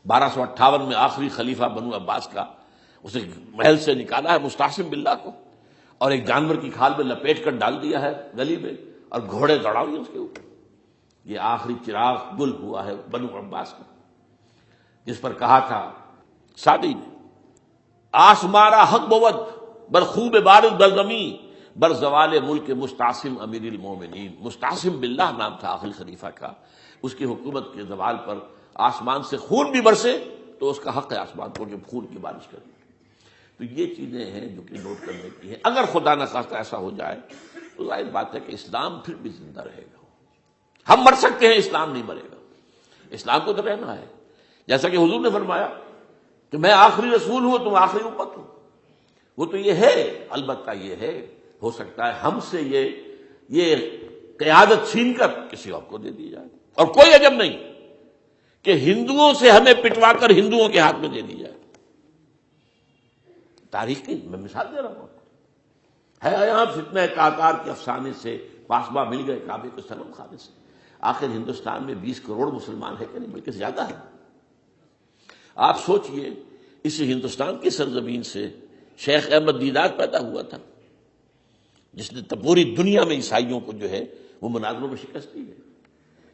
1258 میں آخری خلیفہ بنو عباس کا اسے محل سے نکالا ہے مستعصم باللہ کو، اور ایک جانور کی کھال میں لپیٹ کر ڈال دیا ہے گلی میں، اور گھوڑے دوڑا دیے اس کے اوپر۔ یہ آخری چراغ گل ہوا ہے بنو عباس کا، جس پر کہا تھا سعدی نے، آسمارا حق بود بر خوب بارد بلغمی بر زوال ملک مستعصم امیر المومنین۔ مستعصم باللہ نام تھا آخری خلیفہ کا، اس کی حکومت کے زوال پر آسمان سے خون بھی برسے تو اس کا حق ہے آسمان کو کہ خون کی بارش کرے۔ تو یہ چیزیں ہیں جو کہ نوٹ کرنے کی ہیں۔ اگر خدا نہ خواستہ ایسا ہو جائے تو ظاہر بات ہے کہ اسلام پھر بھی زندہ رہے گا۔ ہم مر سکتے ہیں، اسلام نہیں مرے گا، اسلام کو تو رہنا ہے۔ جیسا کہ حضور نے فرمایا کہ میں آخری رسول ہوں، تم آخری امت ہو، وہ تو یہ ہے، البتہ یہ ہے ہو سکتا ہے ہم سے یہ قیادت چھین کر کسی اور کو دے دی جائے، اور کوئی عجب نہیں کہ ہندوؤں سے ہمیں پٹوا کر ہندوؤں کے ہاتھ میں دے دی جائے۔ تاریخ کی میں مثال دے رہا ہوں، ہے یہاں فتنہ تاتار کے افسانے سے، پاسباں مل گئے کعبے کو صنم خانے سے۔ آخر ہندوستان میں 20 کروڑ مسلمان ہے کہ نہیں، بلکہ زیادہ ہے۔ آپ سوچئے اس ہندوستان کی سرزمین سے شیخ احمد دیدار پیدا ہوا تھا، جس نے پوری دنیا میں عیسائیوں کو جو ہے وہ مناظروں میں شکست دی ہے۔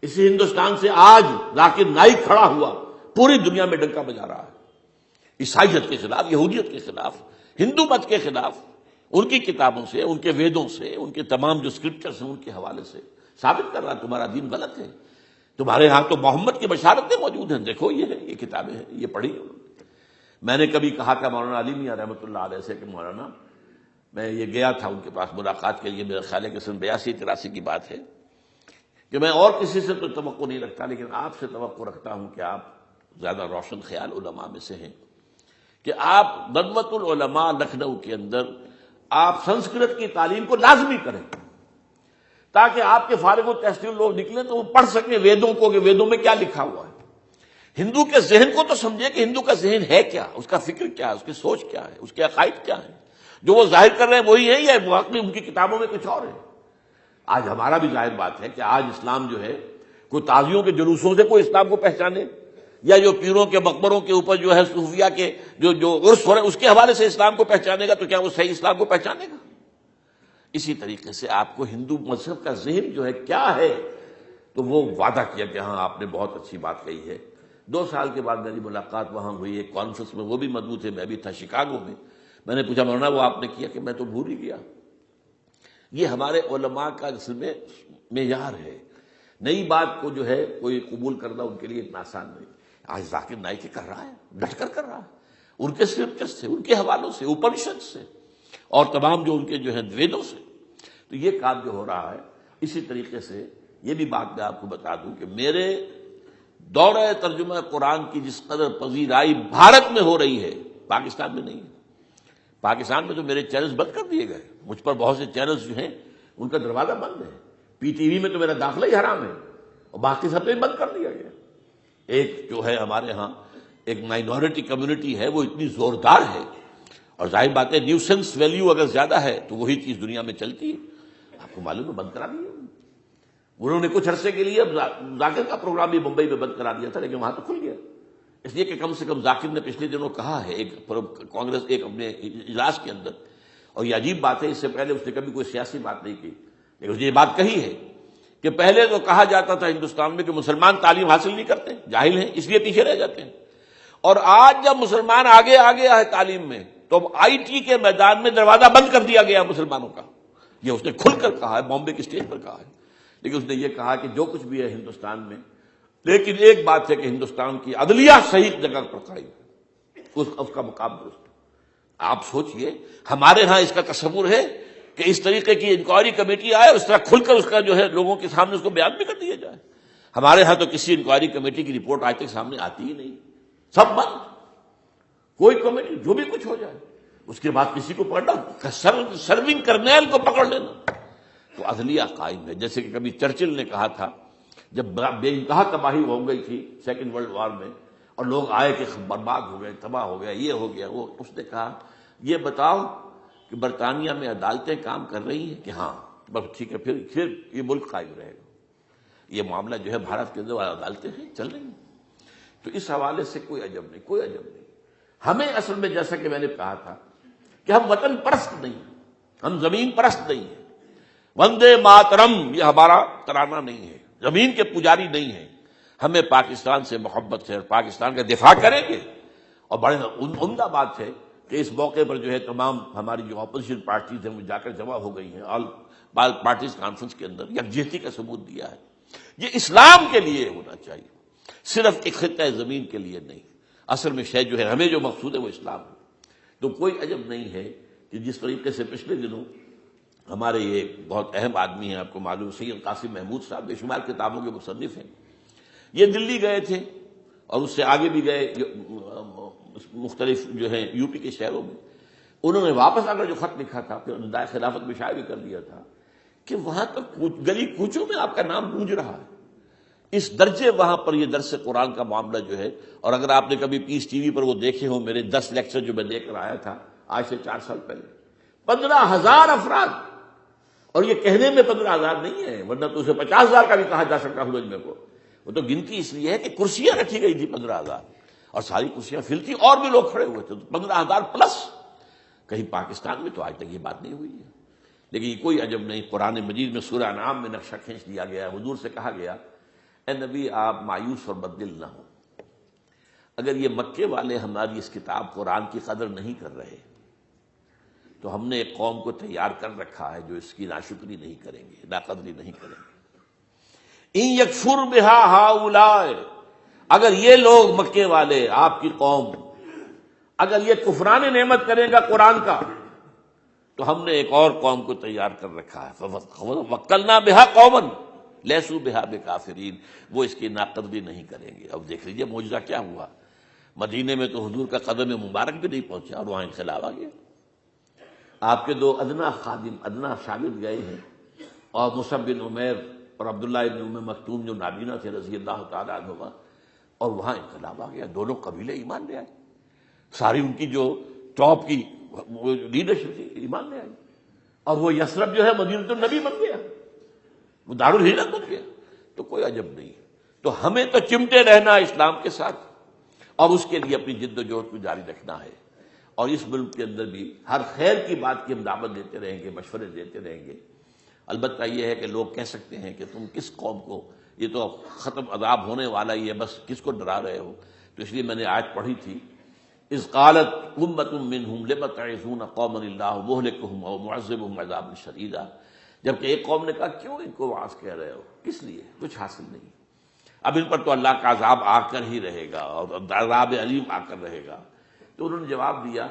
اسی ہندوستان سے آج ذاکر نائک کھڑا ہوا، پوری دنیا میں ڈنکا بجا رہا ہے، عیسائیت کے خلاف، یہودیت کے خلاف، ہندو مت کے خلاف، ان کی کتابوں سے، ان کے ویدوں سے، ان کے تمام جو سکرپچرز ہیں ان کے حوالے سے ثابت کر رہا ہے تمہارا دین غلط ہے، تمہارے ہاں تو محمد کی بشارتیں موجود ہیں، دیکھو یہ ہے، یہ کتابیں ہیں، یہ پڑھی انہوں نے۔ میں نے کبھی کہا تھا مولانا علی میاں رحمۃ اللہ علیہ سے کہ مولانا، میں یہ گیا تھا ان کے پاس ملاقات کے لیے، میرے خیال ہے کہ سن 82-83 کی بات ہے، کہ میں اور کسی سے تو توقع نہیں رکھتا لیکن آپ سے توقع رکھتا ہوں کہ آپ زیادہ روشن خیال علماء میں سے ہیں، کہ آپ ندوۃ العلماء لکھنؤ کے اندر آپ سنسکرت کی تعلیم کو لازمی کریں، تاکہ آپ کے فارغ التحصیل لوگ نکلیں تو وہ پڑھ سکیں ویدوں کو کہ ویدوں میں کیا لکھا ہوا ہے، ہندو کے ذہن کو تو سمجھے کہ ہندو کا ذہن ہے کیا، اس کا فکر کیا ہے، اس کی سوچ کیا ہے، اس کے عقائد کیا ہیں، جو وہ ظاہر کر رہے ہیں وہی ہے یا واقعی ان کی کتابوں میں کچھ اور ہے۔ آج ہمارا بھی ظاہر بات ہے کہ آج اسلام جو ہے کوئی تازیوں کے جلوسوں سے کوئی اسلام کو پہچانے، یا جو پیروں کے مقبروں کے اوپر جو ہے صوفیہ کے جو عرس ہو رہے ہیں اس کے حوالے سے اسلام کو پہچانے گا تو کیا وہ صحیح اسلام کو پہچانے گا؟ اسی طریقے سے آپ کو ہندو مذہب کا ذہن جو ہے کیا ہے، تو وہ وعدہ کیا کہ ہاں آپ نے بہت اچھی بات کہی ہے۔ 2 سال کے بعد میری ملاقات وہاں ہوئی ایک کانفرنس میں، وہ بھی مضبوط ہے، میں بھی تھا شکاگو میں، میں نے پوچھا مولانا وہ آپ نے کیا؟ کہ میں تو بھول ہی گیا۔ یہ ہمارے علماء کا اصل میں معیار ہے، نئی بات کو جو ہے کوئی قبول کرنا ان کے لیے اتنا آسان نہیں۔ آج ذاکر نائک کر رہا ہے، ڈٹ کر کر رہا ہے، ان کے اسکرپچر سے، ان کے حوالوں سے، اپنشد سے، اور تمام جو ان کے جو ہے ویدوں سے، تو یہ کام جو ہو رہا ہے۔ اسی طریقے سے یہ بھی بات میں آپ کو بتا دوں کہ میرے دورہ ترجمہ قرآن کی جس قدر پذیرائی بھارت میں ہو رہی ہے، پاکستان میں نہیں ہے۔ پاکستان میں تو میرے چینلز بند کر دیے گئے، مجھ پر بہت سے چینلز جو ہیں ان کا دروازہ بند ہے، پی ٹی وی میں تو میرا داخلہ ہی حرام ہے، اور باقی سب پہ بند کر دیا گیا۔ ایک جو ہے ہمارے ہاں ایک مائنورٹی کمیونٹی ہے، وہ اتنی زوردار ہے، اور ظاہر بات ہے نیوسنس ویلیو اگر زیادہ ہے تو وہی چیز دنیا میں چلتی ہے۔ آپ کو معلوم ہے بند کرا دیا انہوں نے کچھ عرصے کے لیے، ذاکر کا پروگرام بھی ممبئی میں بند کرا دیا تھا لیکن وہاں تو کھل گیا، اس لیے کہ کم سے کم ذاکر نے پچھلے دنوں کہا ہے ایک کانگریس ایک اپنے اجلاس کے اندر، اور یہ عجیب بات ہے، اس سے پہلے اس نے کبھی کوئی سیاسی بات نہیں کی، لیکن اس نے یہ بات کہی ہے کہ پہلے تو کہا جاتا تھا ہندوستان میں کہ مسلمان تعلیم حاصل نہیں کرتے، جاہل ہیں، اس لیے پیچھے رہ جاتے ہیں، اور آج جب مسلمان آگے ہے تعلیم میں تو اب آئی ٹی کے میدان میں دروازہ بند کر دیا گیا مسلمانوں کا۔ یہ اس نے کھل کر کہا ہے، بامبے کی اسٹیج پر کہا ہے، لیکن اس نے یہ کہا کہ جو کچھ بھی ہے ہندوستان میں، لیکن ایک بات ہے کہ ہندوستان کی عدلیہ صحیح جگہ پر قائم ہے، اس کا مقام درست ہے۔ آپ سوچئے ہمارے ہاں اس کا تصور ہے کہ اس طریقے کی انکوائری کمیٹی آئے اور اس طرح کھل کر اس کا جو ہے لوگوں کے سامنے اس کو بیان بھی کر دیا جائے۔ ہمارے ہاں تو کسی انکوائری کمیٹی کی رپورٹ آج تک سامنے آتی ہی نہیں، سب بند، کوئی کمیٹی جو بھی کچھ ہو جائے اس کے بعد کسی کو پکڑنا، سرونگ کرنیل کو پکڑ لینا، تو عدلیہ قائم ہے۔ جیسے کہ کبھی چرچل نے کہا تھا جب بے انتہا تباہی ہو گئی تھی سیکنڈ ورلڈ وار میں، اور لوگ آئے کہ برباد ہو گئے، تباہ ہو گیا، یہ ہو گیا وہ، اس نے کہا یہ بتاؤ کہ برطانیہ میں عدالتیں کام کر رہی ہیں کہ ہاں، بس ٹھیک ہے، پھر یہ ملک قائم رہے گا۔ یہ معاملہ جو ہے بھارت کے اندر عدالتیں ہیں چل رہی ہیں، تو اس حوالے سے کوئی عجب نہیں، کوئی عجب نہیں۔ ہمیں اصل میں جیسا کہ میں نے کہا تھا کہ ہم وطن پرست نہیں ہیں، ہم زمین پرست نہیں ہیں، وندے ماترم یہ ہمارا ترانہ نہیں ہے، زمین کے پجاری نہیں ہیں، ہمیں پاکستان سے محبت ہے اور پاکستان کا دفاع کریں گے۔ اور بڑے عمدہ بات ہے کہ اس موقع پر جو ہے تمام ہماری جو اپوزیشن پارٹیز ہیں وہ جا کر جمع ہو گئی ہیں، آل پارٹیز کانفرنس کے اندر یکجہتی کا ثبوت دیا ہے۔ یہ اسلام کے لیے ہونا چاہیے، صرف ایک خطہ زمین کے لیے نہیں، اصل میں شے جو ہے ہمیں جو مقصود ہے وہ اسلام ہے۔ تو کوئی عجب نہیں ہے کہ جس طریقے سے پچھلے دنوں ہمارے یہ بہت اہم آدمی ہیں، آپ کو معلوم سید قاسم محمود صاحب بے شمار کتابوں کے مصنف ہیں، یہ دلی گئے تھے اور اس سے آگے بھی گئے مختلف جو ہیں یو پی کے شہروں میں، انہوں نے واپس آ کر جو خط لکھا تھا پھر ندائے خلافت میں شائع بھی کر دیا تھا کہ وہاں تک گلی کوچوں میں آپ کا نام گونج رہا ہے، اس درجے وہاں پر یہ درس قرآن کا معاملہ جو ہے۔ اور اگر آپ نے کبھی پیس ٹی وی پر وہ دیکھے ہوں میرے 10 لیکچر جو میں دے کر آیا تھا آج سے 4 سال پہلے، 15,000 افراد، اور یہ کہنے میں 15,000 نہیں ہے، ورنہ تو اسے 50,000 کا بھی کہا جا سکتا ہے مجمع کو، وہ تو گنتی اس لیے ہے کہ کرسیاں رکھی گئی تھی 15,000، اور ساری کرسیاں فل تھی اور بھی لوگ کھڑے ہوئے تھے، 15,000 پلس. کہیں پاکستان میں تو آج تک یہ بات نہیں ہوئی ہے. لیکن یہ کوئی عجب نہیں، قرآن مجید میں سورہ انعام میں نقشہ کھینچ دیا گیا ہے. حضور سے کہا گیا اے نبی آپ مایوس اور بددل نہ ہو، اگر یہ مکے والے ہماری اس کتاب قرآن کی قدر نہیں کر رہے تو ہم نے ایک قوم کو تیار کر رکھا ہے جو اس کی ناشکری نہیں کریں گے، ناقدری نہیں کریں گے. ان یکفر بہا ہؤلاء، اگر یہ لوگ مکے والے آپ کی قوم اگر یہ کفران نعمت کرے گا قرآن کا تو ہم نے ایک اور قوم کو تیار کر رکھا ہے. وکلنا بہا قوما لیسوا بہا بکافرین، وہ اس کی ناقدری نہیں کریں گے. اب دیکھ لیجیے معجزہ کیا ہوا، مدینے میں تو حضور کا قدم مبارک بھی نہیں پہنچا اور وہاں انقلاب آ گیا. آپ کے 2 ادنا خادم، ادنا شاگرد گئے ہیں، اور مصعب بن عمیر اور عبداللہ بن ام مکتوم جو نابینا تھے رضی اللہ تعالیٰ عنہما، اور وہاں انقلاب آ گیا. دونوں قبیلے ایمان لے آئے، ساری ان کی جو ٹاپ کی لیڈرشپ تھی ایمان لے آئی، اور وہ یثرب جو ہے مدینہ النبی بن گیا، وہ دارالہجرت بن گیا. تو کوئی عجب نہیں. تو ہمیں تو چمٹے رہنا ہے اسلام کے ساتھ، اور اس کے لیے اپنی جد و جہد کو جاری رکھنا ہے. اور اس ملک کے اندر بھی ہر خیر کی بات کی ہم دعوت دیتے رہیں گے، مشورے دیتے رہیں گے. البتہ یہ ہے کہ لوگ کہہ سکتے ہیں کہ تم کس قوم کو، یہ تو ختم عذاب ہونے والا ہی ہے، بس کس کو ڈرا رہے ہو. تو اس لیے میں نے آیت پڑھی تھی، اذ قالت امۃ منہم لم تعظون قوما اللہ مہلکہم او معذبہم عذابا شدیدا. جبکہ ایک قوم نے کہا کیوں ان کو واعظ کہہ رہے ہو، کس لیے، کچھ حاصل نہیں، اب ان پر تو اللہ کا عذاب آ کر ہی رہے گا اور عذاب علیم آ کر رہے گا. تو انہوں نے جواب دیا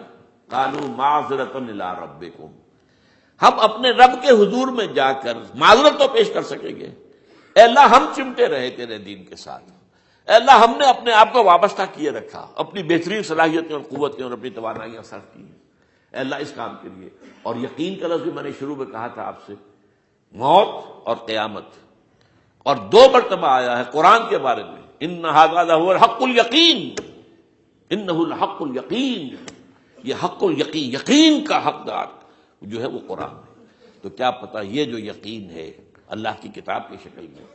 قالوا معذرۃ الی ربکم، ہم اپنے رب کے حضور میں جا کر معذرت تو پیش کر سکیں گے. اے اللہ ہم چمٹے رہے تیرے دین کے ساتھ، اے اللہ ہم نے اپنے آپ کو وابستہ کیے رکھا، اپنی بہترین صلاحیتیں اور قوتیں اور اپنی توانائیاں صرف کی ہیں اے اللہ اس کام کے لیے. اور یقین کا لفظ میں نے شروع میں کہا تھا آپ سے، موت اور قیامت، اور 2 مرتبہ آیا ہے قرآن کے بارے میں، ان ھذا لہو الحق الیقین، انہ الحق الیقین، یہ حق الیقین، یقین کا حقدار جو ہے وہ قرآن ہے. تو کیا پتہ یہ جو یقین ہے اللہ کی کتاب کی شکل میں،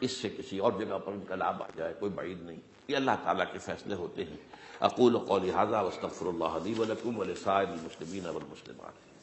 اس سے کسی اور جگہ پر انقلاب آ جائے، کوئی بعید نہیں. یہ اللہ تعالیٰ کے فیصلے ہوتے ہیں. اقول قولی ھذا واستغفر اللہ لی ولکم ولسائر المسلمین والمسلمات.